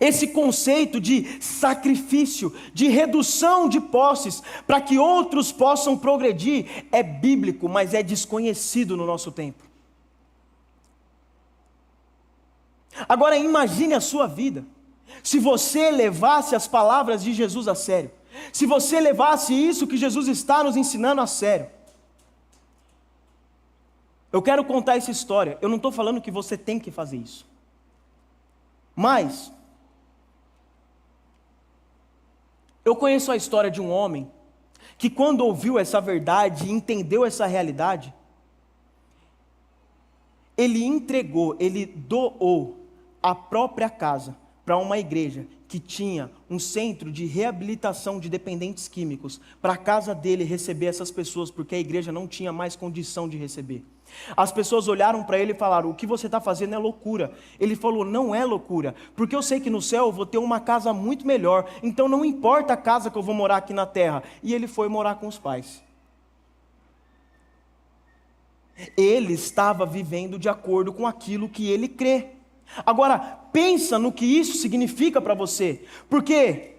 Esse conceito de sacrifício, de redução de posses, para que outros possam progredir, é bíblico, mas é desconhecido no nosso tempo. Agora imagine a sua vida, se você levasse as palavras de Jesus a sério, se você levasse isso que Jesus está nos ensinando a sério. Eu quero contar essa história, eu não estou falando que você tem que fazer isso, mas eu conheço a história de um homem que, quando ouviu essa verdade e entendeu essa realidade, ele entregou, ele doou a própria casa para uma igreja que tinha um centro de reabilitação de dependentes químicos, para a casa dele receber essas pessoas, porque a igreja não tinha mais condição de receber. As pessoas olharam para ele e falaram: o que você está fazendo é loucura. Ele falou: não é loucura, porque eu sei que no céu eu vou ter uma casa muito melhor, então não importa a casa que eu vou morar aqui na terra. E ele foi morar com os pais. Ele estava vivendo de acordo com aquilo que ele crê. Agora, pensa no que isso significa para você, porque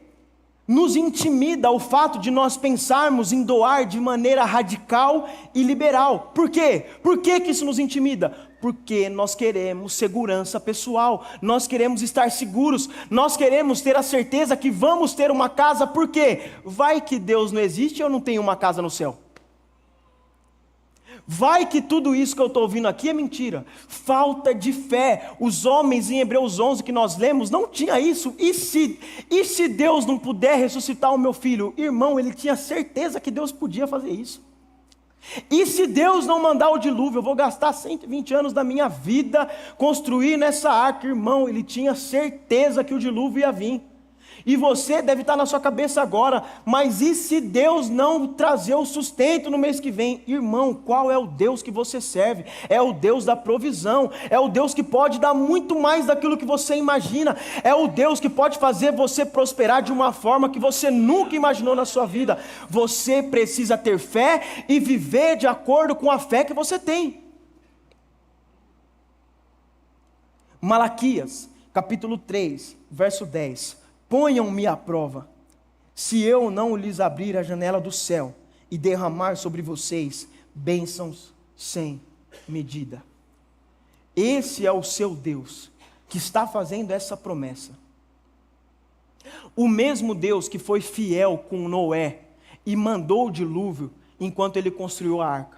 nos intimida o fato de nós pensarmos em doar de maneira radical e liberal. Por quê? Por que isso nos intimida? Porque nós queremos segurança pessoal, nós queremos estar seguros, nós queremos ter a certeza que vamos ter uma casa, por quê? Vai que Deus não existe e eu não tenho uma casa no céu. Vai que tudo isso que eu estou ouvindo aqui é mentira. Falta de fé. Os homens em Hebreus 11 que nós lemos não tinha isso. E se Deus não puder ressuscitar o meu filho? Irmão, ele tinha certeza que Deus podia fazer isso. E se Deus não mandar o dilúvio, eu vou gastar 120 anos da minha vida construindo essa arca. Irmão, ele tinha certeza que o dilúvio ia vir. E você deve estar na sua cabeça agora: mas e se Deus não trazer o sustento no mês que vem? Irmão, qual é o Deus que você serve? É o Deus da provisão, é o Deus que pode dar muito mais daquilo que você imagina, é o Deus que pode fazer você prosperar de uma forma que você nunca imaginou na sua vida. Você precisa ter fé e viver de acordo com a fé que você tem. Malaquias, capítulo 3, verso 10. Ponham-me à prova, se eu não lhes abrir a janela do céu e derramar sobre vocês bênçãos sem medida. Esse é o seu Deus que está fazendo essa promessa. O mesmo Deus que foi fiel com Noé e mandou o dilúvio enquanto ele construiu a arca.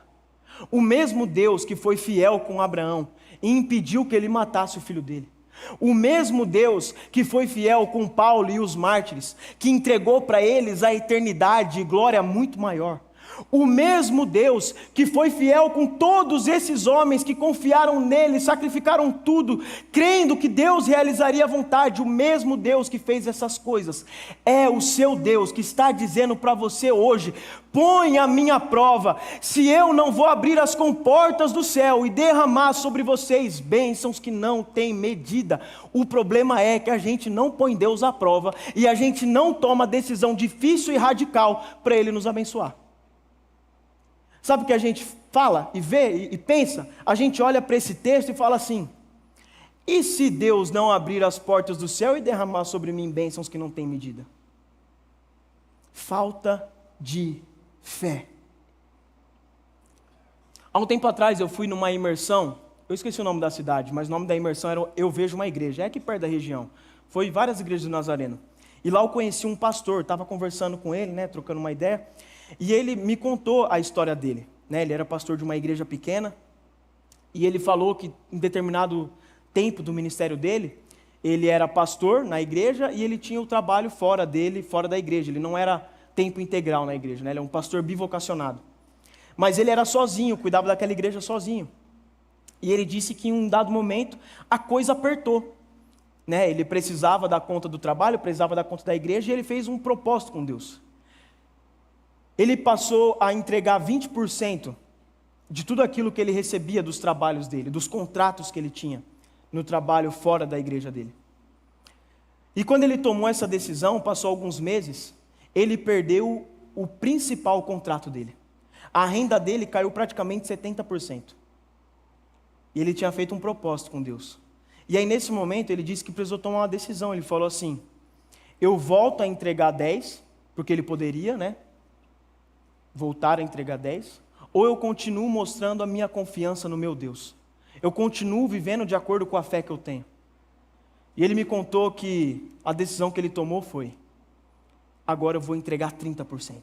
O mesmo Deus que foi fiel com Abraão e impediu que ele matasse o filho dele. O mesmo Deus que foi fiel com Paulo e os mártires, que entregou para eles a eternidade e glória muito maior. O mesmo Deus que foi fiel com todos esses homens que confiaram nele, sacrificaram tudo, crendo que Deus realizaria a vontade. O mesmo Deus que fez essas coisas é o seu Deus que está dizendo para você hoje: põe a minha prova, se eu não vou abrir as comportas do céu e derramar sobre vocês bênçãos que não têm medida. O problema é que a gente não põe Deus à prova e a gente não toma decisão difícil e radical para Ele nos abençoar. Sabe o que a gente fala e vê e pensa? A gente olha para esse texto e fala assim: e se Deus não abrir as portas do céu e derramar sobre mim bênçãos que não têm medida? Falta de fé. Há um tempo atrás eu fui numa imersão, eu esqueci o nome da cidade, mas o nome da imersão era Eu Vejo uma Igreja, é aqui perto da região. Foi várias igrejas do Nazareno. E lá eu conheci um pastor, estava conversando com ele, trocando uma ideia, e ele me contou a história dele. Ele era pastor de uma igreja pequena, e ele falou que em determinado tempo do ministério dele, ele era pastor na igreja e ele tinha o trabalho fora da igreja. Ele não era tempo integral na igreja, ele é um pastor bivocacionado. Mas ele era sozinho, cuidava daquela igreja sozinho. E ele disse que em um dado momento a coisa apertou. Ele precisava dar conta do trabalho, precisava dar conta da igreja, e ele fez um propósito com Deus. Ele passou a entregar 20% de tudo aquilo que ele recebia dos trabalhos dele, dos contratos que ele tinha no trabalho fora da igreja dele. E quando ele tomou essa decisão, passou alguns meses, ele perdeu o principal contrato dele. A renda dele caiu praticamente 70%. E ele tinha feito um propósito com Deus. E aí nesse momento ele disse que precisou tomar uma decisão. Ele falou assim: eu volto a entregar 10, porque ele poderia, voltar a entregar 10, ou eu continuo mostrando a minha confiança no meu Deus. Eu continuo vivendo de acordo com a fé que eu tenho. E ele me contou que a decisão que ele tomou foi: agora eu vou entregar 30%.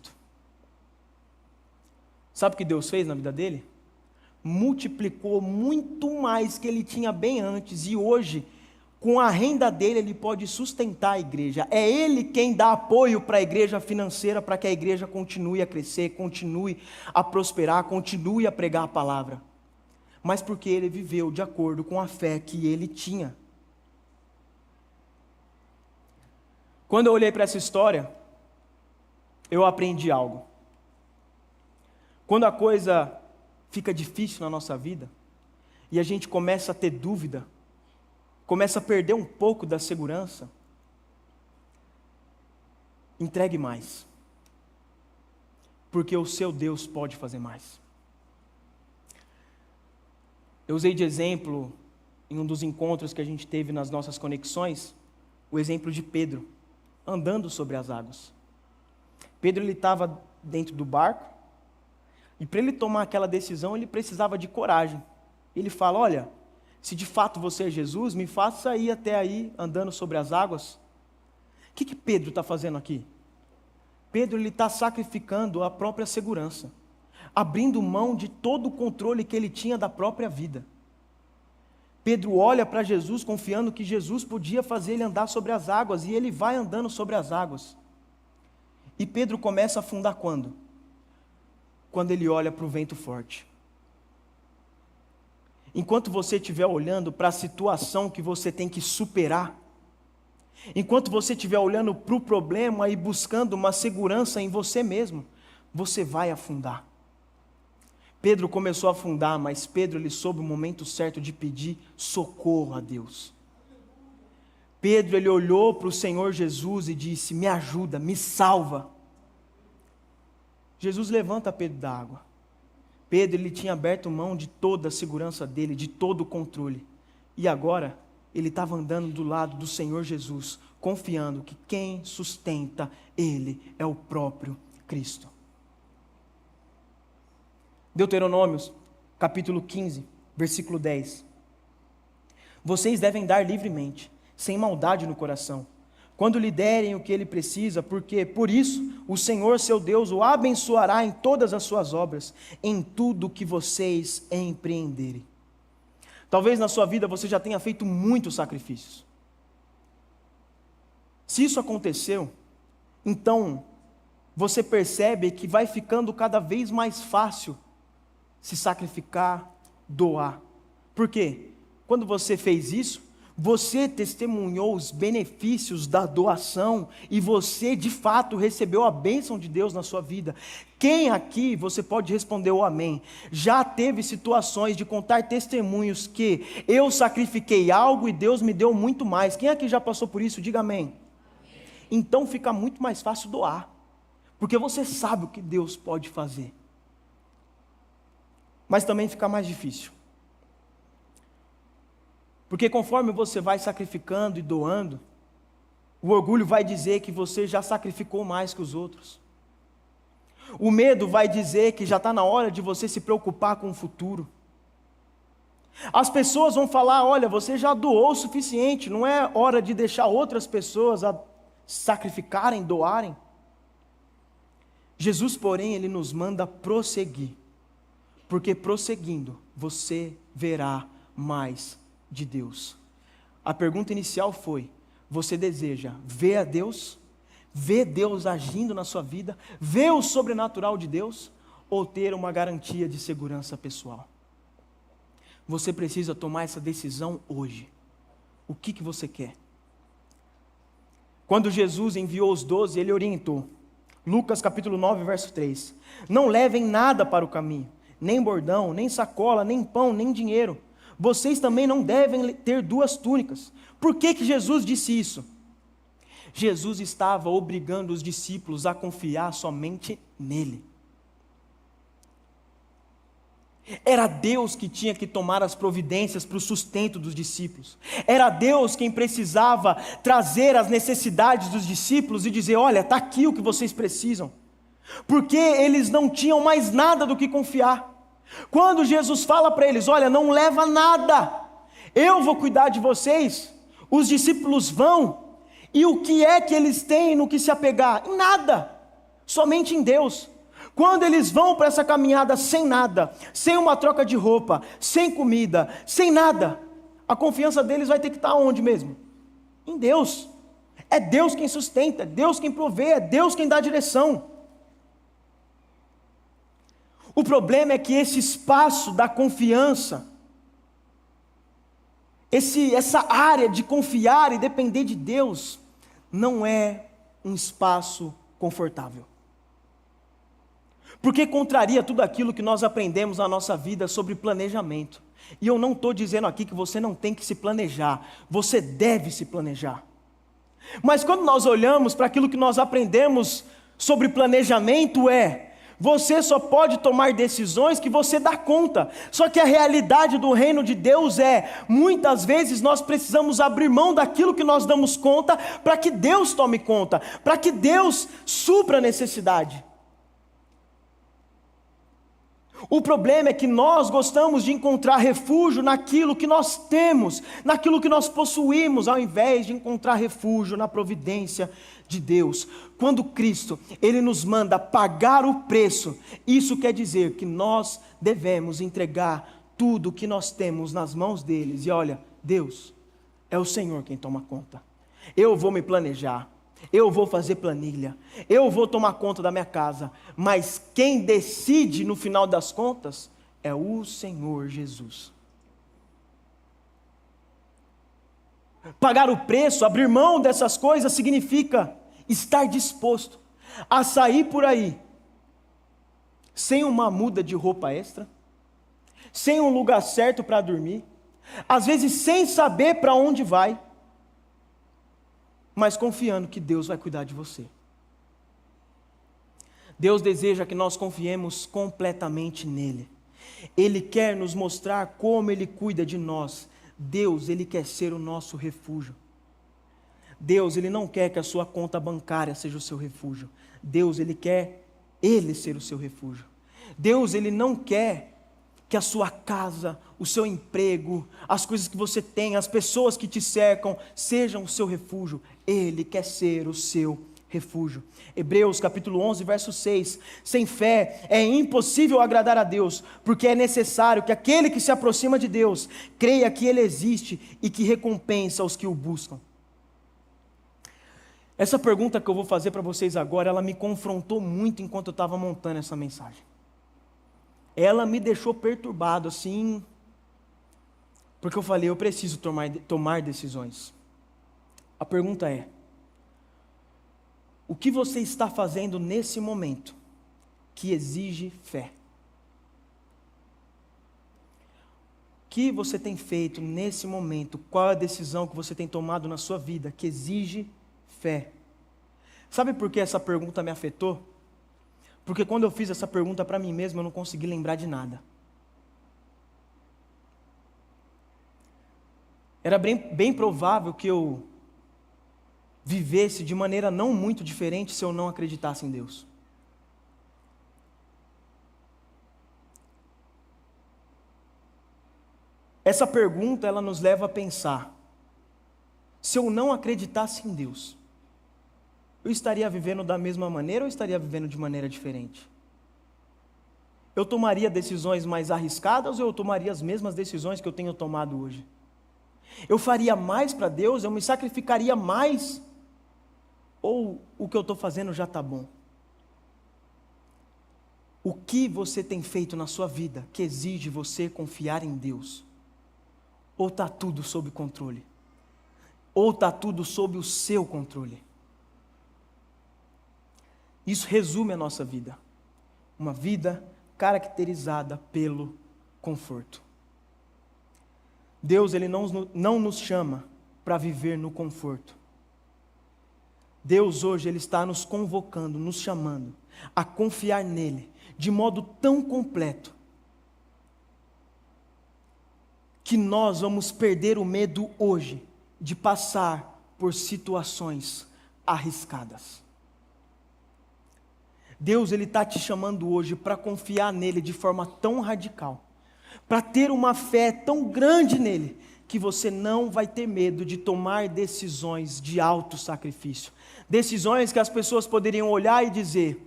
Sabe o que Deus fez na vida dele? Multiplicou muito mais que ele tinha bem antes, e hoje, com a renda dele, ele pode sustentar a igreja. É ele quem dá apoio para a igreja financeira, para que a igreja continue a crescer, continue a prosperar, continue a pregar a palavra. mas porque ele viveu de acordo com a fé que ele tinha. Quando eu olhei para essa história, eu aprendi algo. Quando a coisa fica difícil na nossa vida, e a gente começa a ter dúvida, começa a perder um pouco da segurança, entregue mais. Porque o seu Deus pode fazer mais. Eu usei de exemplo, em um dos encontros que a gente teve nas nossas conexões, o exemplo de Pedro, andando sobre as águas. Pedro estava dentro do barco, e para ele tomar aquela decisão, ele precisava de coragem. Ele fala, olha, se de fato você é Jesus, me faça ir até aí, andando sobre as águas. O que Pedro está fazendo aqui? Pedro está sacrificando a própria segurança, abrindo mão de todo o controle que ele tinha da própria vida. Pedro olha para Jesus, confiando que Jesus podia fazer ele andar sobre as águas, e ele vai andando sobre as águas. E Pedro começa a afundar quando? Quando ele olha para o vento forte. Enquanto você estiver olhando para a situação que você tem que superar, enquanto você estiver olhando para o problema e buscando uma segurança em você mesmo, você vai afundar. Pedro começou a afundar, mas Pedro ele soube o momento certo de pedir socorro a Deus. Pedro ele olhou para o Senhor Jesus e disse, me ajuda, me salva. Jesus levanta Pedro da água. Pedro ele tinha aberto mão de toda a segurança dele, de todo o controle. E agora ele estava andando do lado do Senhor Jesus, confiando que quem sustenta ele é o próprio Cristo. Deuteronômios, capítulo 15, versículo 10. Vocês devem dar livremente, sem maldade no coração, quando lhe derem o que ele precisa, porque, por isso, o Senhor seu Deus o abençoará em todas as suas obras, em tudo que vocês empreenderem. Talvez na sua vida você já tenha feito muitos sacrifícios. Se isso aconteceu, então você percebe que vai ficando cada vez mais fácil se sacrificar, doar. Por quê? Quando você fez isso, você testemunhou os benefícios da doação e você de fato recebeu a bênção de Deus na sua vida. Quem aqui, você pode responder o amém, já teve situações de contar testemunhos que eu sacrifiquei algo e Deus me deu muito mais? Quem aqui já passou por isso? Diga amém. Então fica muito mais fácil doar, porque você sabe o que Deus pode fazer. Mas também fica mais difícil, porque conforme você vai sacrificando e doando, o orgulho vai dizer que você já sacrificou mais que os outros. O medo vai dizer que já está na hora de você se preocupar com o futuro. As pessoas vão falar, olha, você já doou o suficiente, não é hora de deixar outras pessoas a sacrificarem, doarem. Jesus, porém, ele nos manda prosseguir, porque prosseguindo, você verá mais de Deus. A pergunta inicial foi, você deseja ver a Deus? Ver Deus agindo na sua vida? Ver o sobrenatural de Deus? Ou ter uma garantia de segurança pessoal? Você precisa tomar essa decisão hoje. O que você quer? Quando Jesus enviou os 12, ele orientou. Lucas capítulo 9, verso 3. Não levem nada para o caminho, nem bordão, nem sacola, nem pão, nem dinheiro. Vocês também não devem ter 2 túnicas. Por que Jesus disse isso? Jesus estava obrigando os discípulos a confiar somente nele. Era Deus que tinha que tomar as providências para o sustento dos discípulos. Era Deus quem precisava trazer as necessidades dos discípulos e dizer, olha, está aqui o que vocês precisam. Porque eles não tinham mais nada do que confiar. Quando Jesus fala para eles, olha, não leva nada, eu vou cuidar de vocês, os discípulos vão, e o que é que eles têm no que se apegar? Em nada, somente em Deus. Quando eles vão para essa caminhada sem nada, sem uma troca de roupa, sem comida, sem nada, a confiança deles vai ter que estar onde mesmo? Em Deus. É Deus quem sustenta, é Deus quem provê, é Deus quem dá direção. O problema é que esse espaço da confiança essa área de confiar e depender de Deus não é um espaço confortável. Porque contraria tudo aquilo que nós aprendemos na nossa vida sobre planejamento. E eu não estou dizendo aqui que você não tem que se planejar, você deve se planejar. Mas quando nós olhamos para aquilo que nós aprendemos sobre planejamento você só pode tomar decisões que você dá conta. Só que a realidade do reino de Deus muitas vezes nós precisamos abrir mão daquilo que nós damos conta para que Deus tome conta, para que Deus supra a necessidade. O problema é que nós gostamos de encontrar refúgio naquilo que nós temos, naquilo que nós possuímos, ao invés de encontrar refúgio na providência de Deus. Quando Cristo, Ele nos manda pagar o preço, isso quer dizer que nós devemos entregar tudo o que nós temos nas mãos deles. E olha, Deus, é o Senhor quem toma conta. Eu vou me planejar, eu vou fazer planilha, eu vou tomar conta da minha casa, mas quem decide no final das contas é o Senhor Jesus. Pagar o preço, abrir mão dessas coisas significa estar disposto a sair por aí sem uma muda de roupa extra, sem um lugar certo para dormir, às vezes sem saber para onde vai, mas confiando que Deus vai cuidar de você. Deus deseja que nós confiemos completamente nele. Ele quer nos mostrar como Ele cuida de nós. Deus, Ele quer ser o nosso refúgio. Deus, Ele não quer que a sua conta bancária seja o seu refúgio. Deus, Ele quer Ele ser o seu refúgio. Deus, Ele não quer que a sua casa, o seu emprego, as coisas que você tem, as pessoas que te cercam, sejam o seu refúgio. Ele quer ser o seu refúgio. Hebreus capítulo 11, verso 6. Sem fé é impossível agradar a Deus, porque é necessário que aquele que se aproxima de Deus, creia que Ele existe e que recompensa os que o buscam. Essa pergunta que eu vou fazer para vocês agora, ela me confrontou muito enquanto eu estava montando essa mensagem. Ela me deixou perturbado, assim, porque eu falei, eu preciso tomar decisões. A pergunta é: o que você está fazendo nesse momento que exige fé? O que você tem feito nesse momento? Qual é a decisão que você tem tomado na sua vida que exige fé? Sabe por que essa pergunta me afetou? Porque quando eu fiz essa pergunta para mim mesmo, eu não consegui lembrar de nada. Era bem provável que eu vivesse de maneira não muito diferente se eu não acreditasse em Deus. Essa pergunta, ela nos leva a pensar: se eu não acreditasse em Deus, eu estaria vivendo da mesma maneira ou estaria vivendo de maneira diferente? Eu tomaria decisões mais arriscadas ou eu tomaria as mesmas decisões que eu tenho tomado hoje? Eu faria mais para Deus? Eu me sacrificaria mais? Ou o que eu estou fazendo já está bom? O que você tem feito na sua vida que exige você confiar em Deus? Ou está tudo sob controle? Ou está tudo sob o seu controle? Isso resume a nossa vida. Uma vida caracterizada pelo conforto. Deus, Ele não nos chama para viver no conforto. Deus hoje, Ele está nos convocando, nos chamando a confiar nele de modo tão completo que nós vamos perder o medo hoje de passar por situações arriscadas. Deus, Ele está te chamando hoje para confiar nele de forma tão radical, para ter uma fé tão grande nele, que você não vai ter medo de tomar decisões de alto sacrifício. Decisões que as pessoas poderiam olhar e dizer: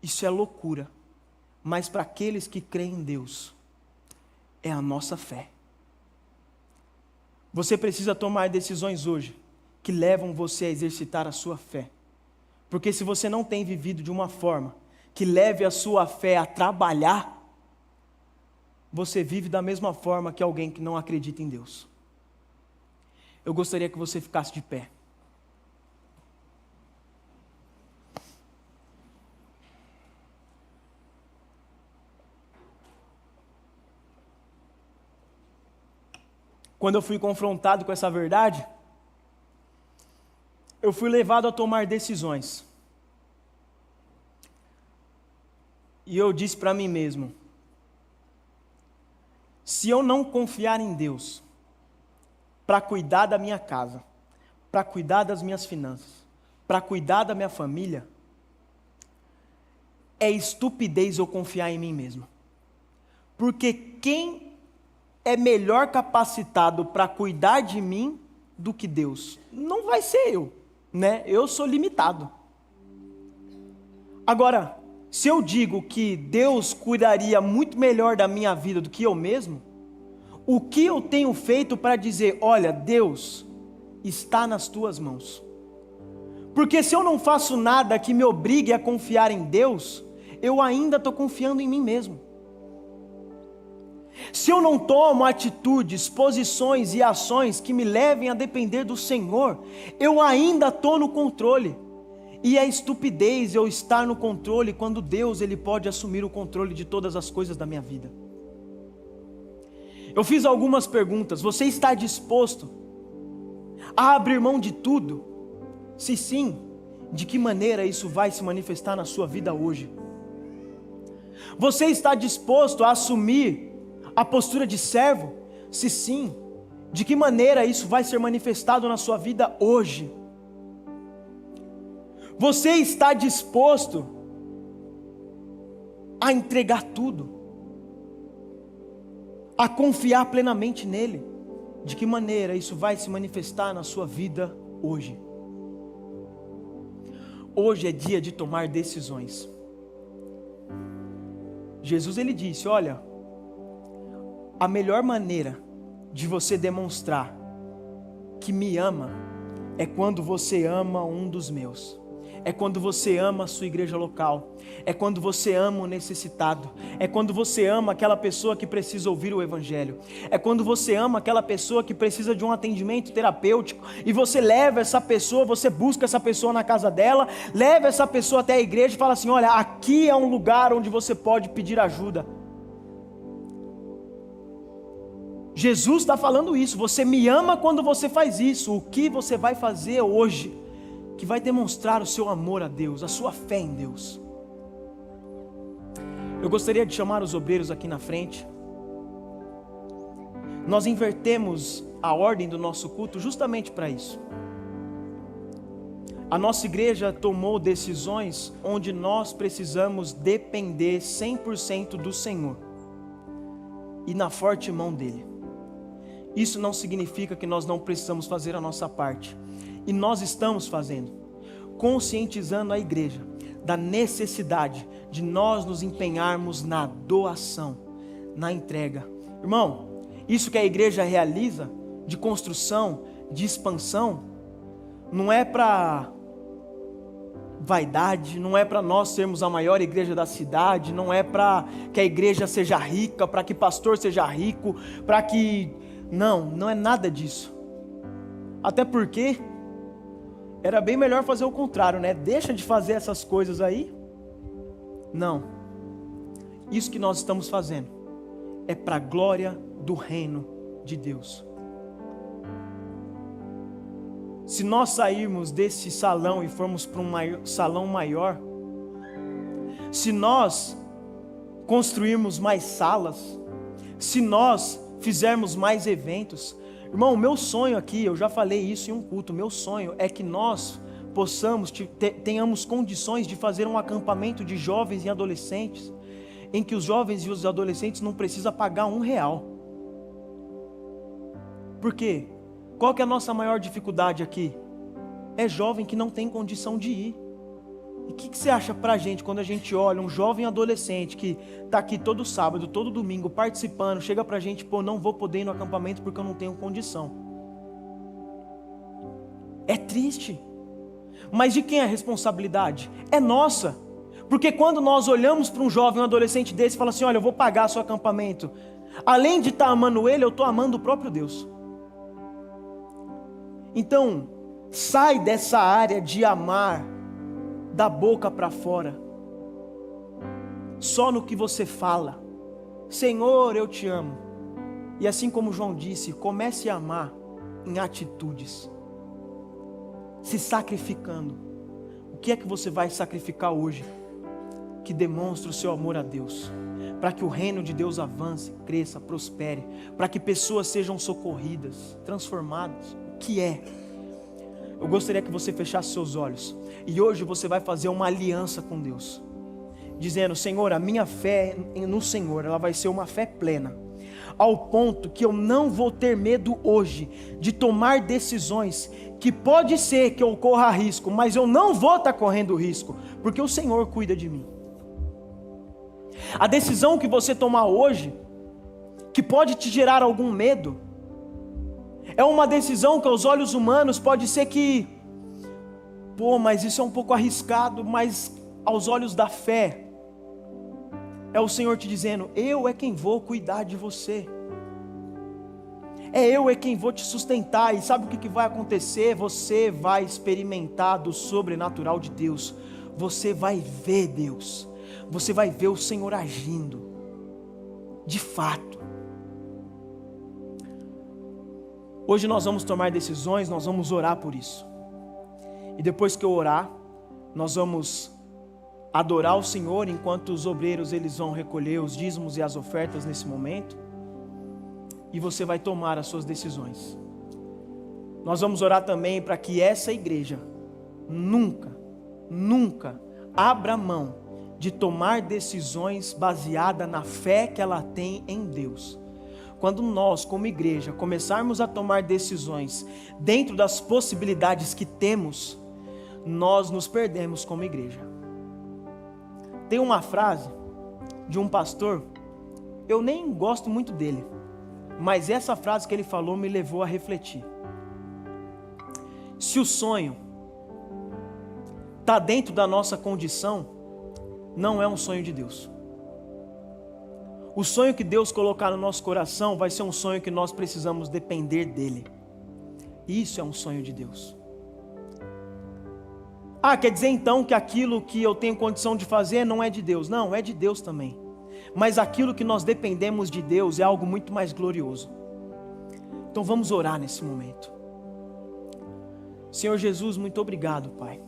isso é loucura. Mas para aqueles que creem em Deus, é a nossa fé. Você precisa tomar decisões hoje que levam você a exercitar a sua fé. Porque se você não tem vivido de uma forma que leve a sua fé a trabalhar, você vive da mesma forma que alguém que não acredita em Deus. eu gostaria que você ficasse de pé. Quando eu fui confrontado com essa verdade, eu fui levado a tomar decisões. E eu disse para mim mesmo: se eu não confiar em Deus para cuidar da minha casa, para cuidar das minhas finanças, para cuidar da minha família, é estupidez eu confiar em mim mesmo. Porque quem é melhor capacitado para cuidar de mim do que Deus? Não vai ser eu, né? Eu sou limitado. Agora, se eu digo que Deus cuidaria muito melhor da minha vida do que eu mesmo, o que eu tenho feito para dizer, olha, Deus está nas tuas mãos? Porque se eu não faço nada que me obrigue a confiar em Deus, eu ainda estou confiando em mim mesmo. Se eu não tomo atitudes, posições e ações que me levem a depender do Senhor, eu ainda estou no controle. E é estupidez eu estar no controle quando Deus Ele pode assumir o controle de todas as coisas da minha vida. Eu fiz algumas perguntas. Você está disposto a abrir mão de tudo? Se sim, de que maneira isso vai se manifestar na sua vida hoje? Você está disposto a assumir a postura de servo? Se sim, de que maneira isso vai ser manifestado na sua vida hoje? Você está disposto a entregar tudo, a confiar plenamente nele? De que maneira isso vai se manifestar na sua vida hoje? Hoje é dia de tomar decisões. Jesus ele disse, olha, a melhor maneira de você demonstrar que me ama é quando você ama um dos meus. É quando você ama a sua igreja local. É quando você ama o necessitado. É quando você ama aquela pessoa que precisa ouvir o evangelho. É quando você ama aquela pessoa que precisa de um atendimento terapêutico e você leva essa pessoa, você busca essa pessoa na casa dela, leva essa pessoa até a igreja e fala assim, olha, aqui é um lugar onde você pode pedir ajuda. Jesus está falando isso, você me ama quando você faz isso. O que você vai fazer hoje que vai demonstrar o seu amor a Deus, a sua fé em Deus? Eu gostaria de chamar os obreiros aqui na frente. Nós invertemos a ordem do nosso culto justamente para isso. A nossa igreja tomou decisões onde nós precisamos depender 100% do Senhor e na forte mão dEle. Isso não significa que nós não precisamos fazer a nossa parte. E nós estamos fazendo, conscientizando a igreja da necessidade de nós nos empenharmos na doação, na entrega. Irmão, isso que a igreja realiza de construção, de expansão, não é para vaidade, não é para nós sermos a maior igreja da cidade, não é para que a igreja seja rica, para que o pastor seja rico, para que... Não é nada disso. Até porque era bem melhor fazer o contrário, né? Deixa de fazer essas coisas aí. Não. Isso que nós estamos fazendo é para a glória do reino de Deus. Se nós sairmos desse salão e formos para um salão maior, se nós construirmos mais salas, se nós fizermos mais eventos, irmão, o meu sonho aqui, eu já falei isso em um culto, meu sonho é que nós possamos, tenhamos condições de fazer um acampamento de jovens e adolescentes, em que os jovens e os adolescentes não precisam pagar R$1. Por quê? Qual que é a nossa maior dificuldade aqui? É jovem que não tem condição de ir. E o que você acha pra gente quando a gente olha um jovem adolescente que está aqui todo sábado, todo domingo participando, chega pra gente, pô, não vou poder ir no acampamento porque eu não tenho condição. É triste. Mas de quem é a responsabilidade? É nossa. Porque quando nós olhamos para um jovem, um adolescente desse e fala assim, olha, eu vou pagar seu acampamento, além de estar amando ele, eu estou amando o próprio Deus. Então, sai dessa área de amar da boca para fora, só no que você fala. Senhor, eu te amo. E assim como João disse, comece a amar em atitudes, se sacrificando. O que é que você vai sacrificar hoje que demonstre o seu amor a Deus, para que o reino de Deus avance, cresça, prospere, para que pessoas sejam socorridas, transformadas? O que é? Eu gostaria que você fechasse seus olhos, e hoje você vai fazer uma aliança com Deus, dizendo: Senhor, a minha fé no Senhor, ela vai ser uma fé plena, ao ponto que eu não vou ter medo hoje de tomar decisões que pode ser que eu corra risco, mas eu não vou estar correndo risco, porque o Senhor cuida de mim. A decisão que você tomar hoje, que pode te gerar algum medo, é uma decisão que aos olhos humanos pode ser que, mas isso é um pouco arriscado, mas aos olhos da fé, é o Senhor te dizendo: eu é quem vou cuidar de você, eu é quem vou te sustentar. E sabe o que vai acontecer? Você vai experimentar do sobrenatural de Deus, você vai ver Deus, você vai ver o Senhor agindo, de fato. Hoje nós vamos tomar decisões, nós vamos orar por isso, e depois que eu orar, nós vamos adorar o Senhor, enquanto os obreiros eles vão recolher os dízimos e as ofertas nesse momento, e você vai tomar as suas decisões. Nós vamos orar também para que essa igreja nunca abra mão de tomar decisões baseadas na fé que ela tem em Deus. Quando nós, como igreja, começarmos a tomar decisões dentro das possibilidades que temos, nós nos perdemos como igreja. Tem uma frase de um pastor, eu nem gosto muito dele, mas essa frase que ele falou me levou a refletir. Se o sonho está dentro da nossa condição, não é um sonho de Deus. O sonho que Deus colocar no nosso coração vai ser um sonho que nós precisamos depender dele. Isso é um sonho de Deus. Quer dizer então que aquilo que eu tenho condição de fazer não é de Deus? Não, é de Deus também. Mas aquilo que nós dependemos de Deus é algo muito mais glorioso. Então vamos orar nesse momento. Senhor Jesus, muito obrigado, Pai.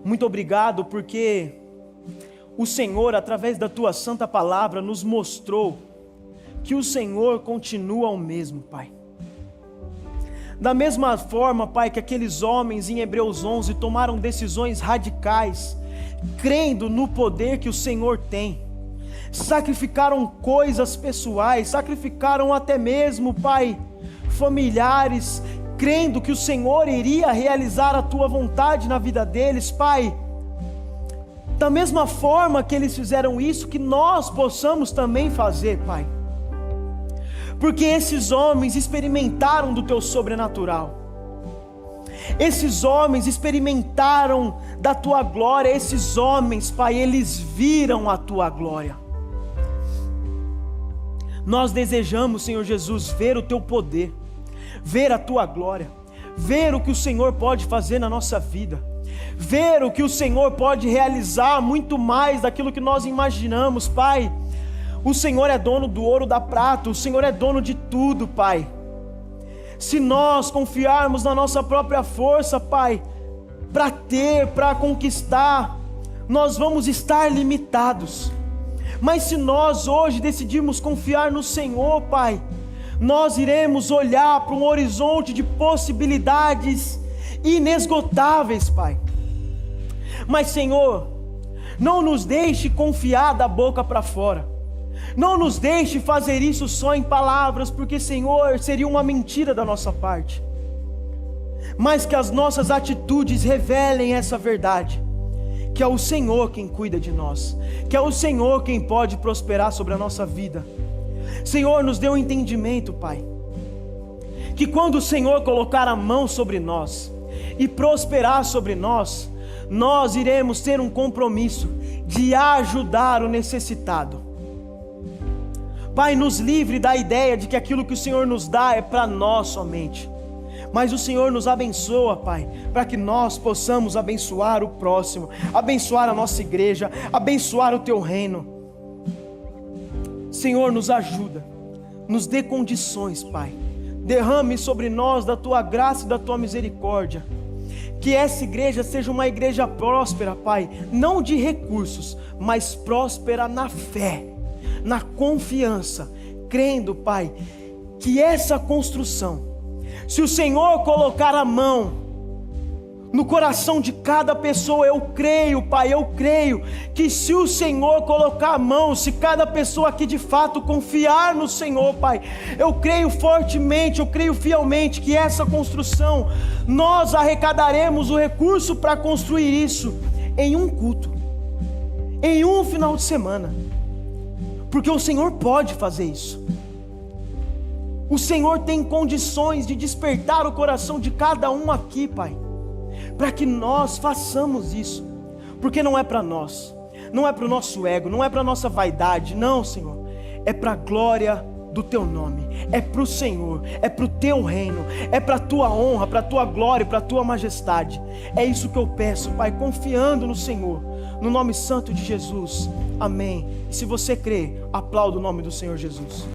Muito obrigado porque o Senhor, através da Tua santa palavra, nos mostrou que o Senhor continua o mesmo, Pai. Da mesma forma, Pai, que aqueles homens em Hebreus 11 tomaram decisões radicais, crendo no poder que o Senhor tem, sacrificaram coisas pessoais, sacrificaram até mesmo, Pai, familiares, crendo que o Senhor iria realizar a Tua vontade na vida deles, Pai. Da mesma forma que eles fizeram isso, que nós possamos também fazer, Pai. Porque esses homens experimentaram do Teu sobrenatural. Esses homens experimentaram da Tua glória. Esses homens, Pai, eles viram a Tua glória. Nós desejamos, Senhor Jesus, ver o Teu poder, ver a Tua glória, ver o que o Senhor pode fazer na nossa vida, ver o que o Senhor pode realizar muito mais daquilo que nós imaginamos, Pai. O Senhor é dono do ouro, da prata, o Senhor é dono de tudo, Pai. Se nós confiarmos na nossa própria força, Pai, para conquistar, nós vamos estar limitados. Mas se nós hoje decidirmos confiar no Senhor, Pai, nós iremos olhar para um horizonte de possibilidades inesgotáveis, Pai. Mas, Senhor, não nos deixe confiar da boca para fora. Não nos deixe fazer isso só em palavras, porque, Senhor, seria uma mentira da nossa parte. Mas que as nossas atitudes revelem essa verdade, que é o Senhor quem cuida de nós, que é o Senhor quem pode prosperar sobre a nossa vida. Senhor, nos dê um entendimento, Pai, que quando o Senhor colocar a mão sobre nós e prosperar sobre nós, nós iremos ter um compromisso de ajudar o necessitado. Pai, nos livre da ideia de que aquilo que o Senhor nos dá é para nós somente. mas o Senhor nos abençoa, Pai, para que nós possamos abençoar o próximo, abençoar a nossa igreja, abençoar o Teu reino. Senhor, nos ajuda, nos dê condições, Pai, derrame sobre nós da Tua graça e da Tua misericórdia, que essa igreja seja uma igreja próspera, Pai, não de recursos, mas próspera na fé, na confiança, crendo, Pai, que essa construção, se o Senhor colocar a mão no coração de cada pessoa, eu creio, Pai, eu creio que se o Senhor colocar a mão, se cada pessoa aqui de fato confiar no Senhor, Pai, eu creio fortemente, eu creio fielmente que essa construção, nós arrecadaremos o recurso para construir isso em um culto, em um final de semana, porque o Senhor pode fazer isso. O Senhor tem condições de despertar o coração de cada um aqui, Pai, para que nós façamos isso, porque não é para nós, não é para o nosso ego, não é para a nossa vaidade, não, Senhor, é para a glória do Teu nome, é para o Senhor, é para o Teu reino, é para a Tua honra, para a Tua glória, para a Tua majestade. É isso que eu peço, Pai, confiando no Senhor, no nome santo de Jesus, amém. E se você crê, aplauda o nome do Senhor Jesus.